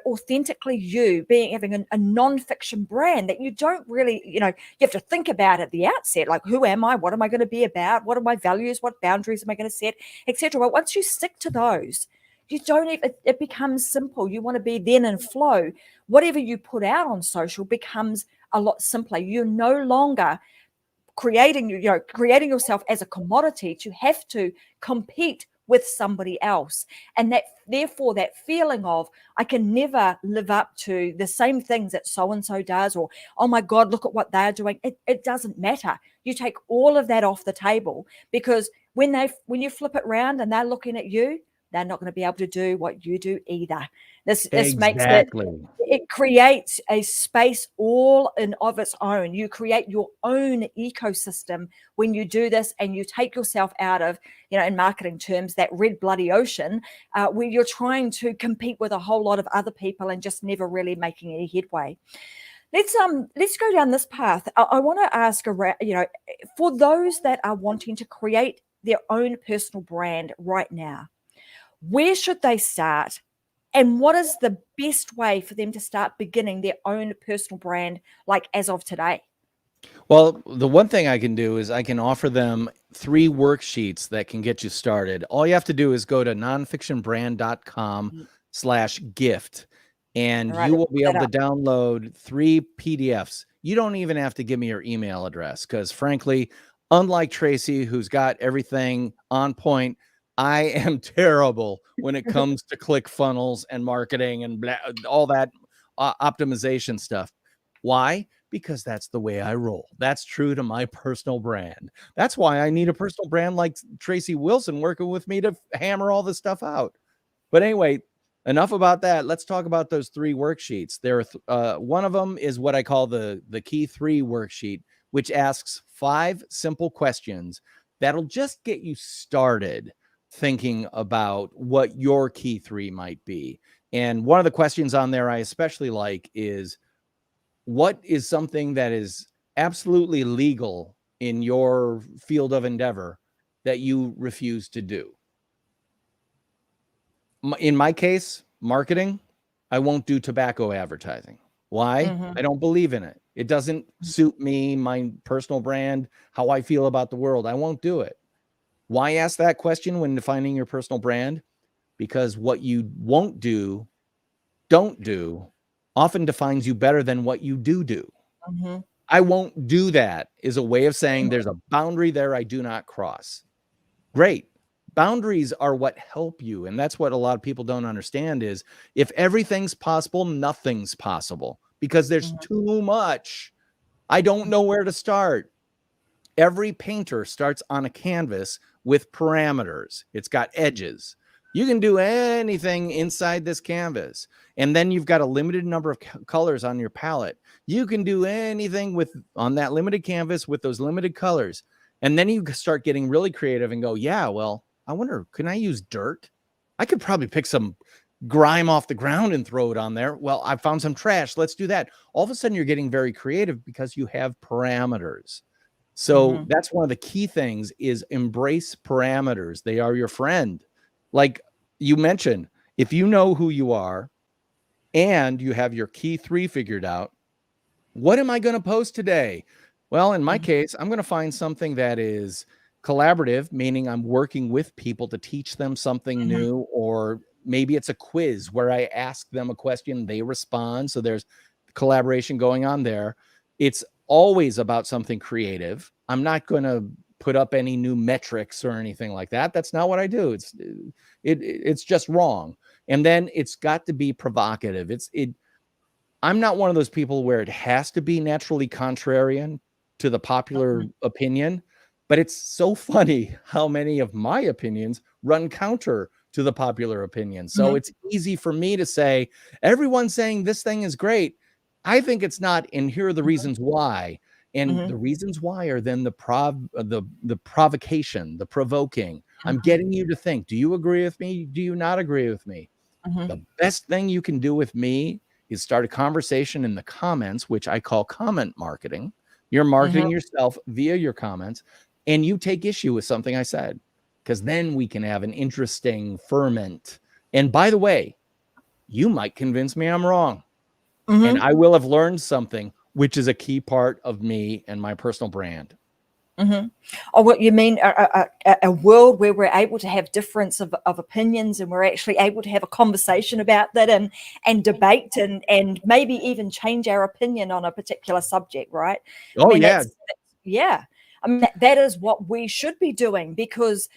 authentically you, having a non-fiction brand that you don't really, you have to think about at the outset, like, who am I? What am I going to be about? What are my values? What boundaries am I going to set, etc. But once you stick to those, you don't even, it becomes simple. You want to be then in flow. Whatever you put out on social becomes a lot simpler. You're no longer creating yourself as a commodity to have to compete with somebody else, and that therefore that feeling of, I can never live up to the same things that so and so does, or, oh my god, look at what they're doing. It doesn't matter. You take all of that off the table, because when you flip it around and they're looking at you, they're not going to be able to do what you do either. This makes it creates a space all in of its own. You create your own ecosystem when you do this, and you take yourself out of, in marketing terms, that red bloody ocean where you're trying to compete with a whole lot of other people and just never really making any headway. Let's go down this path. I want to ask around, for those that are wanting to create their own personal brand right now, where should they start? And what is the best way for them to start beginning their own personal brand, like as of today? Well, the one thing I can do is I can offer them 3 worksheets that can get you started. All you have to do is go to nonfictionbrand.com/gift, and you will be able to download 3 PDFs. You don't even have to give me your email address, because frankly, unlike Tracy, who's got everything on point, I am terrible when it comes to click funnels and marketing and all that optimization stuff. Why? Because that's the way I roll. That's true to my personal brand. That's why I need a personal brand like Tracy Wilson working with me to hammer all this stuff out. But anyway, enough about that. Let's talk about those 3 worksheets. One of them is what I call the Key 3 worksheet, which asks 5 simple questions that'll just get you started thinking about what your key 3 might be. And one of the questions on there I especially like is, what is something that is absolutely legal in your field of endeavor that you refuse to do? In my case, marketing, I won't do tobacco advertising. Why? I don't believe in it. It doesn't suit me, my personal brand, how I feel about the world. I won't do it. Why ask that question when defining your personal brand? Because what you won't do, don't do, often defines you better than what you do. I won't do that is a way of saying there's a boundary there I do not cross. Great. Boundaries are what help you. And that's what a lot of people don't understand is, if everything's possible, nothing's possible, because there's too much. I don't know where to start. Every painter starts on a canvas with parameters. It's got edges. You can do anything inside this canvas. And then you've got a limited number of colors on your palette. You can do anything on that limited canvas with those limited colors. And then you start getting really creative and go, yeah, well, I wonder, can I use dirt? I could probably pick some grime off the ground and throw it on there. Well, I found some trash. Let's do that. All of a sudden you're getting very creative because you have parameters. So that's one of the key things, is embrace parameters. They are your friend. Like you mentioned, if you know who you are and you have your key 3 figured out, what am I going to post today? Well, in my case, I'm going to find something that is collaborative, meaning I'm working with people to teach them something new, or maybe it's a quiz where I ask them a question, they respond. So there's collaboration going on there. It's always about something creative. I'm not going to put up any new metrics or anything like that. That's not what I do. It's just wrong. And then it's got to be provocative. I'm not one of those people where it has to be naturally contrarian to the popular opinion, but it's so funny how many of my opinions run counter to the popular opinion. So it's easy for me to say, everyone's saying this thing is great. I think it's not, and here are the reasons why. And the reasons why are then the provocation, the provoking. I'm getting you to think, do you agree with me? Do you not agree with me? The best thing you can do with me is start a conversation in the comments, which I call comment marketing. You're marketing yourself via your comments, and you take issue with something I said. because then we can have an interesting ferment. And by the way, you might convince me I'm wrong. And I will have learned something, which is a key part of me and my personal brand. Oh, what you mean a world where we're able to have difference of opinions, and we're actually able to have a conversation about that and debate and maybe even change our opinion on a particular subject, right? Oh, yeah. Yeah. I mean, that is what we should be doing, because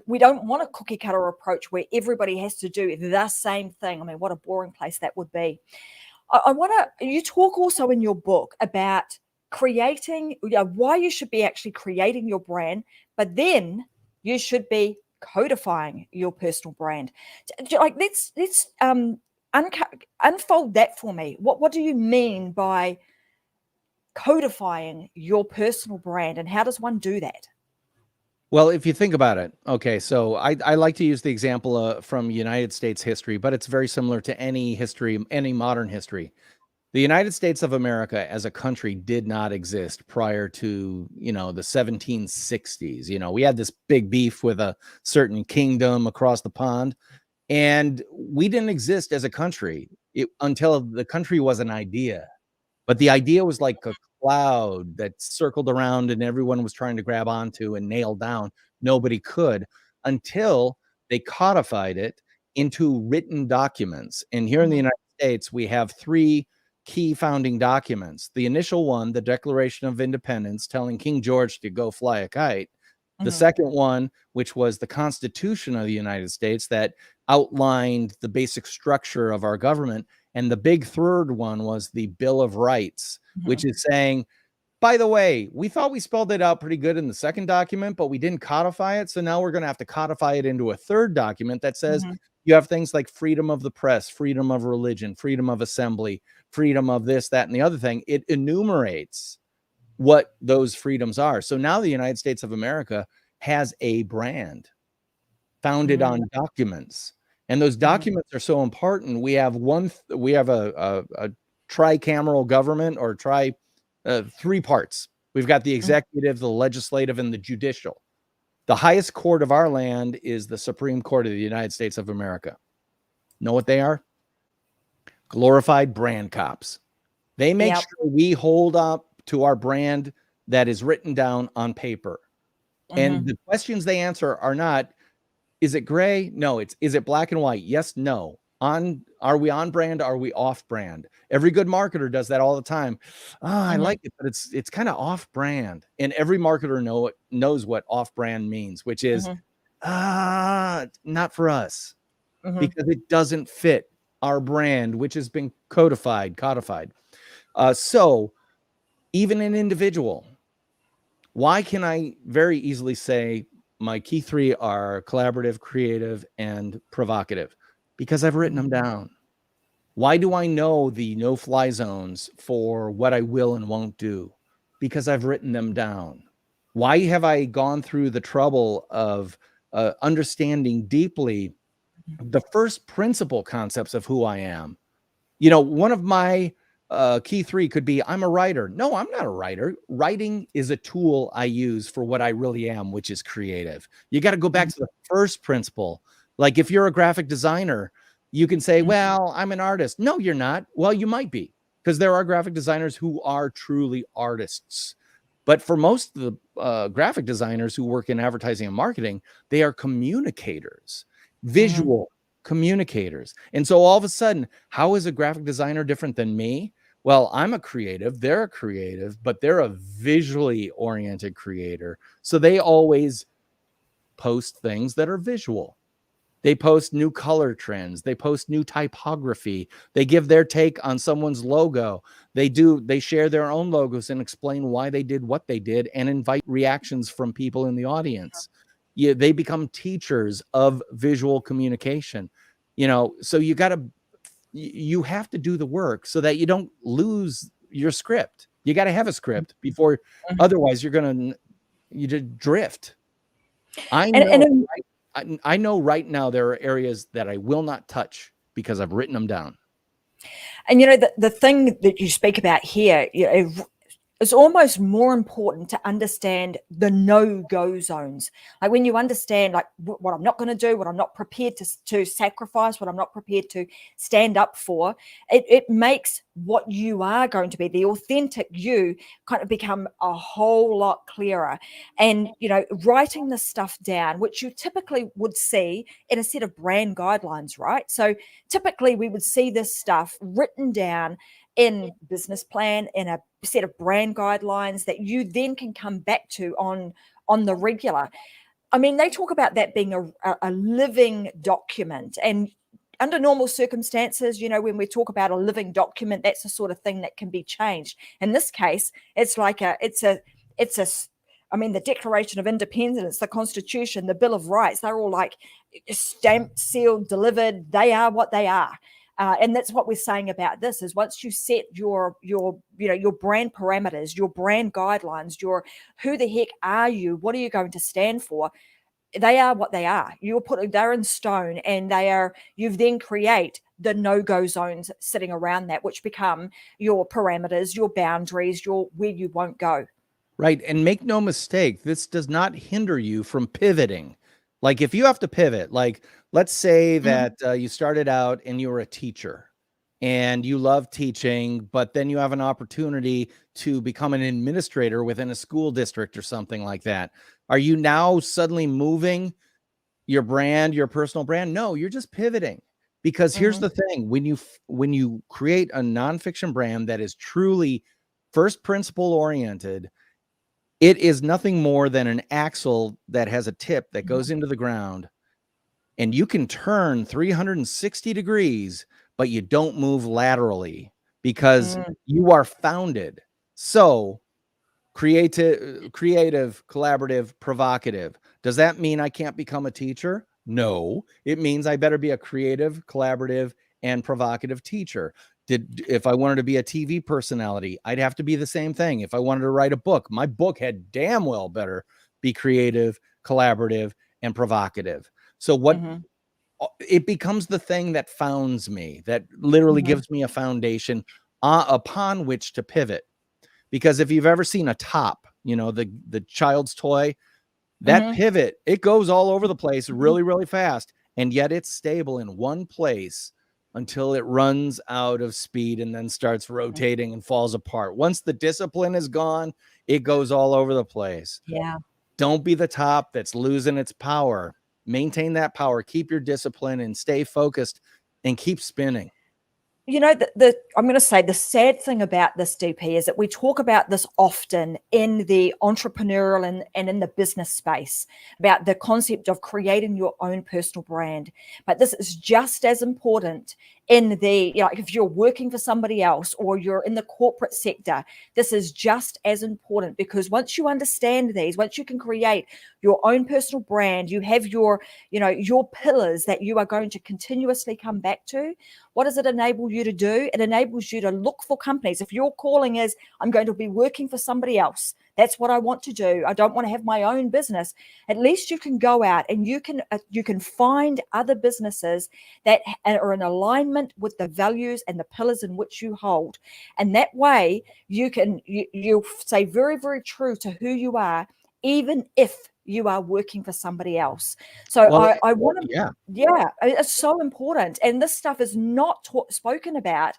we don't want a cookie cutter approach where everybody has to do the same thing. I mean, what a boring place that would be. I want to, you talk also in your book about creating, why you should be actually creating your brand, but then you should be codifying your personal brand. Like, let's unfold that for me. What do you mean by codifying your personal brand, and how does one do that? Well, if you think about it, okay, so I like to use the example from United States history, but it's very similar to any history, any modern history. The United States of America as a country did not exist prior to, the 1760s. We had this big beef with a certain kingdom across the pond, and we didn't exist as a country until the country was an idea. But the idea was like a cloud that circled around and everyone was trying to grab onto and nail down. Nobody could, until they codified it into written documents. And here in the United States, we have three key founding documents. The initial one, the Declaration of Independence, telling King George to go fly a kite. The second one, which was the Constitution of the United States, that outlined the basic structure of our government. And the big third one was the Bill of Rights, which is saying, by the way, we thought we spelled it out pretty good in the second document, but we didn't codify it. So now we're going to have to codify it into a third document that says you have things like freedom of the press, freedom of religion, freedom of assembly, freedom of this, that, and the other thing. It enumerates what those freedoms are. So now the United States of America has a brand founded on documents. And those documents are so important. We have a tricameral government, or three parts. We've got the executive, the legislative, and the judicial. The highest court of our land is the Supreme Court of the United States of America. Know what they are? Glorified brand cops. They make sure we hold up to our brand that is written down on paper. And the questions they answer are not, is it gray? No, is it black and white? Yes, no. Are we on brand? Are we off brand? Every good marketer does that all the time. I like it, but it's kind of off brand. And every marketer knows what off brand means, which is not for us, because it doesn't fit our brand, which has been codified. So even an individual, why can I very easily say my key three are collaborative, creative, and provocative? Because I've written them down. Why do I know the no-fly zones for what I will and won't do? Because I've written them down. Why have I gone through the trouble of understanding deeply the first principle concepts of who I am? One of my key three could be, I'm a writer. No, I'm not a writer. Writing is a tool I use for what I really am, which is creative. You got to go back to the first principle. Like, if you're a graphic designer, you can say, well, I'm an artist. No, you're not. Well, you might be, because there are graphic designers who are truly artists. But for most of the graphic designers who work in advertising and marketing, they are communicators, visual communicators. And so all of a sudden, how is a graphic designer different than me? Well, I'm a creative, they're a creative, but they're a visually oriented creator. So they always post things that are visual. They post new color trends. They post new typography. They give their take on someone's logo. They share their own logos and explain why they did what they did and invite reactions from people in the audience. They become teachers of visual communication. So you have to do the work so that you don't lose your script. You got to have a script before, otherwise you just drift. I know right now there are areas that I will not touch because I've written them down. And the thing that you speak about here, it's almost more important to understand the no-go zones. Like when you understand like what I'm not going to do, what I'm not prepared to sacrifice, what I'm not prepared to stand up for, it makes what you are going to be, the authentic you, kind of become a whole lot clearer. And, you know, writing this stuff down, which you typically would see in a set of brand guidelines, right? So typically we would see this stuff written down in business plan, in a set of brand guidelines that you then can come back to on the regular. I mean, they talk about that being a living document, and under normal circumstances, you know, when we talk about a living document, that's the sort of thing that can be changed. In this case, it's like I mean, the Declaration of Independence, the Constitution, the Bill of Rights, they're all like stamped, sealed, delivered. They are what they are. And that's what we're saying about this is once you set your brand parameters, your brand guidelines, your who the heck are you? What are you going to stand for? They are what they are. They're in stone, and you then create the no-go zones sitting around that, which become your parameters, your boundaries, where you won't go. Right. And make no mistake, this does not hinder you from pivoting. Like if you have to pivot, like let's say that you started out and you were a teacher and you love teaching, but then you have an opportunity to become an administrator within a school district or something like that. Are you now suddenly moving your brand, your personal brand? No, you're just pivoting. Because here's the thing, when you create a nonfiction brand that is truly first principle oriented, it is nothing more than an axle that has a tip that goes into the ground, and you can turn 360 degrees, but you don't move laterally because you are founded. So creative, collaborative, provocative. Does that mean I can't become a teacher? No, it means I better be a creative, collaborative, and provocative teacher. If I wanted to be a TV personality, I'd have to be the same thing. If I wanted to write a book, my book had damn well better be creative, collaborative, and provocative. So it becomes the thing that founds me, that literally gives me a foundation upon which to pivot. Because if you've ever seen a top, you know, the child's toy, that pivot, it goes all over the place really, really fast. And yet it's stable in one place until it runs out of speed and then starts rotating and falls apart. Once the discipline is gone, it goes all over the place. Yeah. Don't be the top that's losing its power. Maintain that power, keep your discipline, and stay focused and keep spinning. You know, I'm going to say the sad thing about this, DP, is that we talk about this often in the entrepreneurial and in the business space about the concept of creating your own personal brand. But this is just as important in if you're working for somebody else or you're in the corporate sector. This is just as important, because once you understand these, once you can create your own personal brand, you have your pillars that you are going to continuously come back to. What does it enable you to do? It enables you to look for companies. If your calling is, I'm going to be working for somebody else, that's what I want to do, I don't want to have my own business, at least you can go out and you can find other businesses that are in alignment with the values and the pillars in which you hold. And that way you'll stay very, very true to who you are, even if you are working for somebody else. So I want to, it's so important. And this stuff is not spoken about.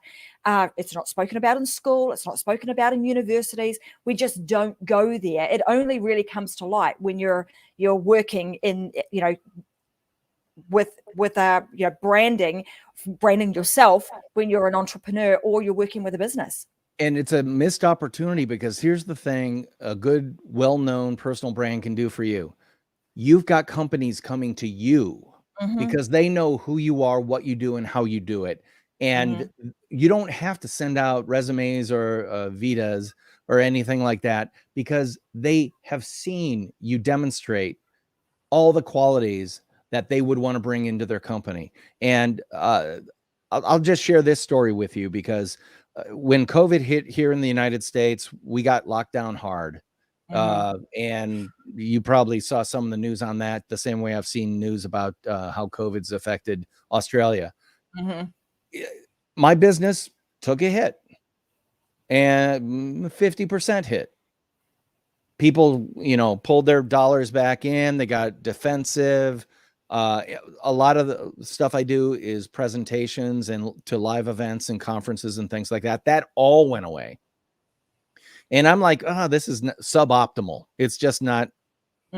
It's not spoken about in school. It's not spoken about in universities. We just don't go there. It only really comes to light when you're working in, with branding yourself, when you're an entrepreneur or you're working with a business. And it's a missed opportunity, because here's the thing a good, well-known personal brand can do for you. You've got companies coming to you because they know who you are, what you do, and how you do it. And you don't have to send out resumes or Vitas or anything like that, because they have seen you demonstrate all the qualities that they would want to bring into their company. And I'll just share this story with you, because when COVID hit here in the United States, we got locked down hard. And you probably saw some of the news on that, the same way I've seen news about how COVID's affected Australia. My business took a hit. and 50% hit. People, pulled their dollars back in. They got defensive. A lot of the stuff I do is presentations and to live events and conferences and things like that. That all went away. And I'm like, this is suboptimal. It's just not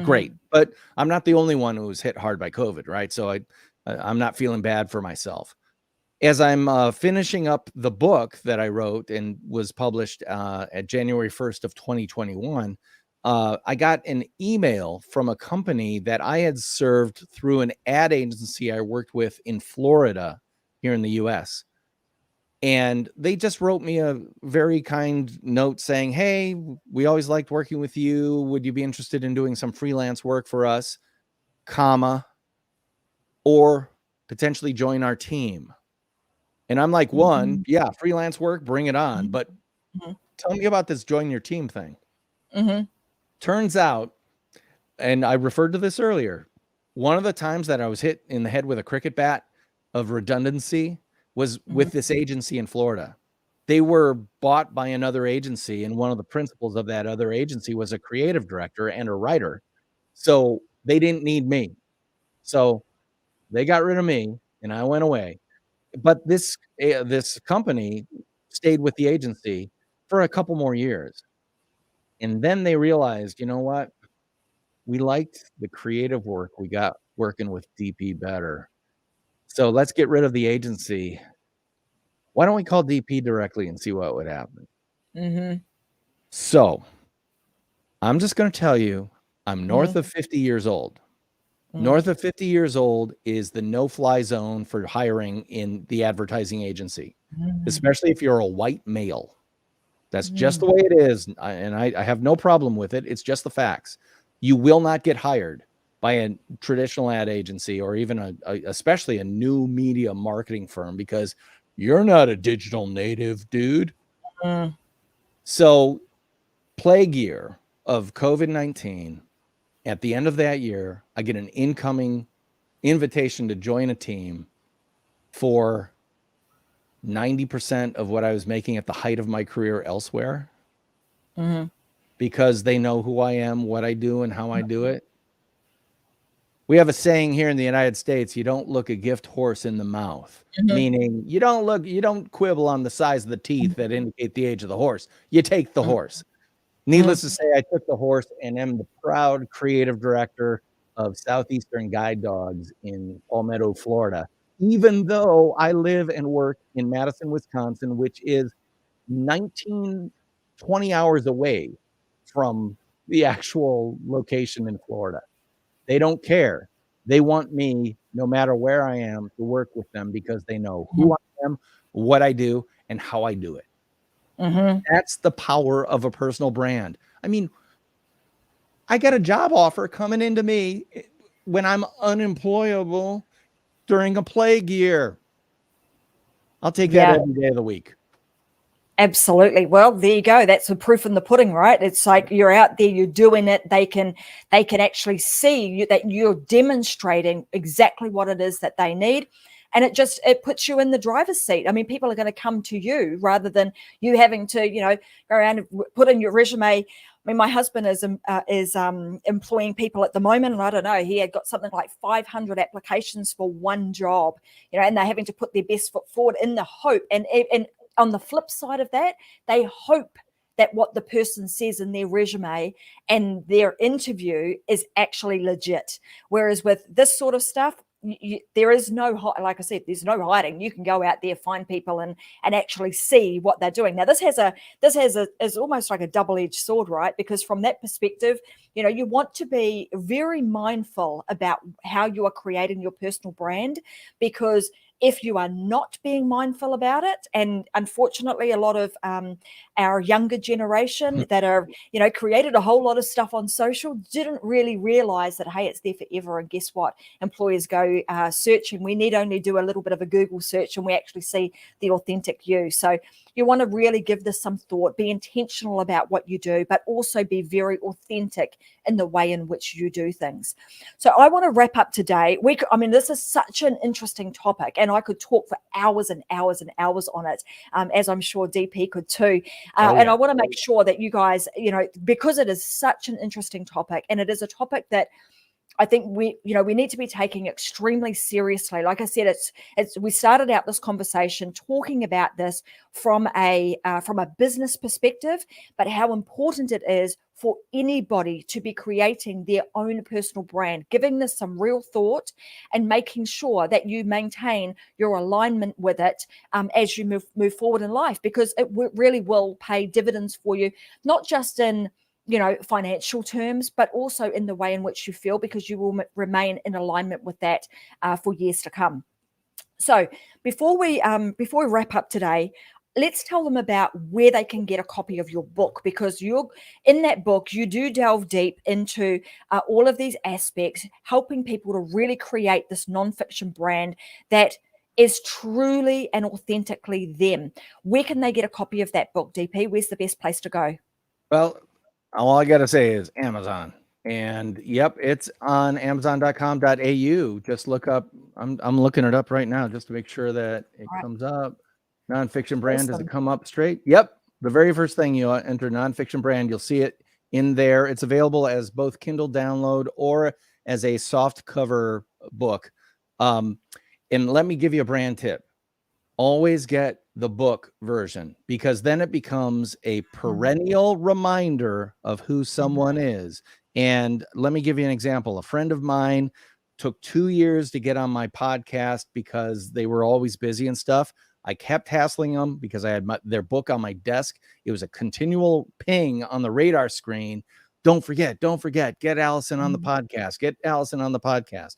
great. But I'm not the only one who was hit hard by COVID, right? So I'm not feeling bad for myself. As I'm finishing up the book that I wrote and was published at January 1st of 2021, I got an email from a company that I had served through an ad agency I worked with in Florida here in the US. And they just wrote me a very kind note saying, hey, we always liked working with you. Would you be interested in doing some freelance work for us, or potentially join our team? And I'm like, yeah, freelance work, bring it on. But tell me about this join your team thing. Turns out, and I referred to this earlier, one of the times that I was hit in the head with a cricket bat of redundancy was with this agency in Florida. They were bought by another agency, and one of the principals of that other agency was a creative director and a writer. So they didn't need me. So they got rid of me, and I went away. But this company stayed with the agency for a couple more years. And then they realized, you know what? We liked the creative work we got working with DP better. So let's get rid of the agency. Why don't we call DP directly and see what would happen? So I'm just going to tell you, I'm north of 50 years old. North of 50 years old is the no-fly zone for hiring in the advertising agency, especially if you're a white male. That's just the way it is. And I have no problem with it. It's just the facts. You will not get hired by a traditional ad agency or even especially a new media marketing firm because you're not a digital native, dude. So plague year of COVID-19, at the end of that year, I get an incoming invitation to join a team for 90% of what I was making at the height of my career elsewhere, because they know who I am, what I do, and how I do it. We have a saying here in the United States, you don't look a gift horse in the mouth, meaning you don't quibble on the size of the teeth that indicate the age of the horse. You take the horse. Needless to say, I took the horse and am the proud creative director of Southeastern Guide Dogs in Palmetto, Florida, even though I live and work in Madison, Wisconsin, which is 20 hours away from the actual location in Florida. They don't care. They want me, no matter where I am, to work with them because they know who I am, what I do, and how I do it. That's the power of a personal brand. I mean, I got a job offer coming into me when I'm unemployable during a plague year. I'll take that every day of the week. Absolutely. Well, there you go. That's the proof in the pudding, right? It's like you're out there, you're doing it. They can actually see that you're demonstrating exactly what it is that they need. And it puts you in the driver's seat. I mean, people are going to come to you rather than you having to, go around and put in your resume. I mean, my husband is employing people at the moment, and I don't know, he had got something like 500 applications for one job, and they're having to put their best foot forward in the hope. And on the flip side of that, they hope that what the person says in their resume and their interview is actually legit. Whereas with this sort of stuff, there is no, like I said, there's no hiding. You can go out there, find people and actually see what they're doing. Now, this is almost like a double-edged sword, right? Because from that perspective, you want to be very mindful about how you are creating your personal brand, because if you are not being mindful about it, and unfortunately a lot of our younger generation that are, created a whole lot of stuff on social didn't really realize that, hey, it's there forever. And guess what? Employers go searching. We need only do a little bit of a Google search and we actually see the authentic you. So you want to really give this some thought, be intentional about what you do, but also be very authentic in the way in which you do things. So I want to wrap up today. This is such an interesting topic, and I could talk for hours and hours and hours on it, as I'm sure DP could too. Oh, And yeah. I want to make sure that you guys, because it is such an interesting topic, and it is a topic that I think we need to be taking extremely seriously. Like I said, we started out this conversation talking about this from a business perspective, but how important it is for anybody to be creating their own personal brand, giving this some real thought and making sure that you maintain your alignment with it as you move forward in life, because it really will pay dividends for you, not just in financial terms, but also in the way in which you feel, because you will remain in alignment with that for years to come. So before we wrap up today, let's tell them about where they can get a copy of your book, because in that book, you do delve deep into all of these aspects, helping people to really create this nonfiction brand that is truly and authentically them. Where can they get a copy of that book, DP? Where's the best place to go? Well, all I got to say is Amazon. And yep, it's on amazon.com.au. Just look up, I'm looking it up right now just to make sure that it comes up. Nonfiction brand, does it come up straight? Yep. The very first thing you enter nonfiction brand, you'll see it in there. It's available as both Kindle download or as a soft cover book. And let me give you a brand tip. Always get the book version, because then it becomes a perennial reminder of who someone is. And let me give you an example. A friend of mine took 2 years to get on my podcast because they were always busy and stuff. I kept hassling them because I had their book on my desk. It was a continual ping on the radar screen. Don't forget, get Allison on the podcast, get Allison on the podcast.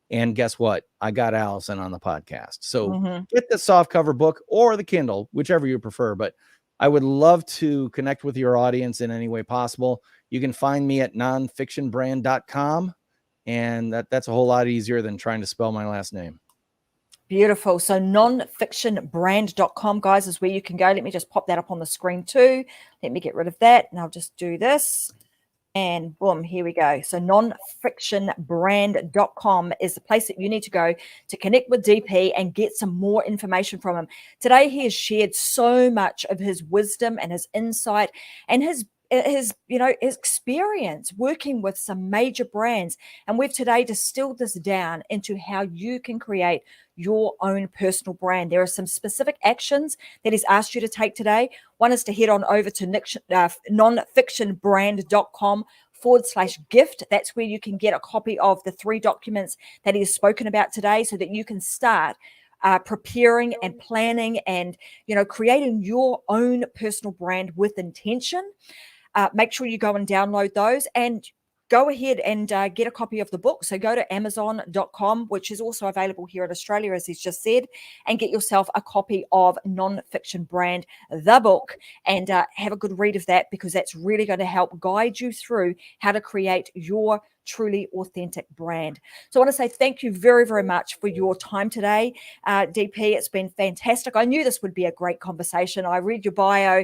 And guess what? I got Allison on the podcast. So get the softcover book or the Kindle, whichever you prefer. But I would love to connect with your audience in any way possible. You can find me at nonfictionbrand.com. And that's a whole lot easier than trying to spell my last name. Beautiful. So nonfictionbrand.com, guys, is where you can go. Let me just pop that up on the screen too. Let me get rid of that. And I'll just do this. And boom, here we go. So nonfictionbrand.com is the place that you need to go to connect with DP and get some more information from him. Today, he has shared so much of his wisdom and his insight and his experience working with some major brands. And we've today distilled this down into how you can create your own personal brand. There are some specific actions that he's asked you to take today. One is to head on over to nonfictionbrand.com/gift. That's where you can get a copy of the 3 documents that he has spoken about today, so that you can start preparing and planning and creating your own personal brand with intention. Make sure you go and download those, and go ahead and get a copy of the book. So go to amazon.com, which is also available here in Australia, as he's just said, and get yourself a copy of Nonfiction Brand, the book, and have a good read of that, because that's really going to help guide you through how to create your truly authentic brand. So I want to say thank you very, very much for your time today, DP. It's been fantastic. I knew this would be a great conversation. I read your bio.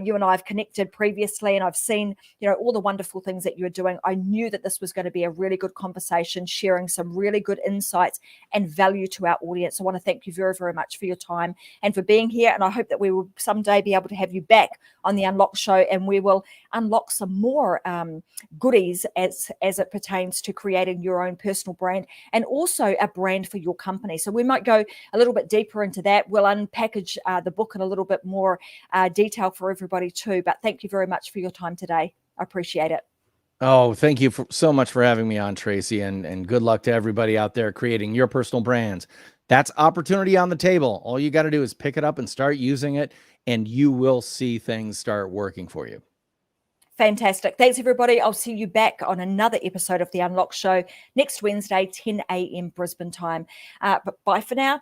You and I have connected previously, and I've seen, all the wonderful things that you're doing. I knew that this was going to be a really good conversation, sharing some really good insights and value to our audience. I want to thank you very, very much for your time and for being here. And I hope that we will someday be able to have you back on the Unlock Show, and we will unlock some more goodies as it pertains to creating your own personal brand, and also a brand for your company. So we might go a little bit deeper into that. We'll unpackage the book in a little bit more detail for everybody too. But thank you very much for your time today. I appreciate it. Oh, thank you so much for having me on, Tracy, and good luck to everybody out there creating your personal brands. That's opportunity on the table. All you got to do is pick it up and start using it, and you will see things start working for you. Fantastic. Thanks, everybody. I'll see you back on another episode of The Unlock Show next Wednesday, 10 a.m. Brisbane time. But bye for now.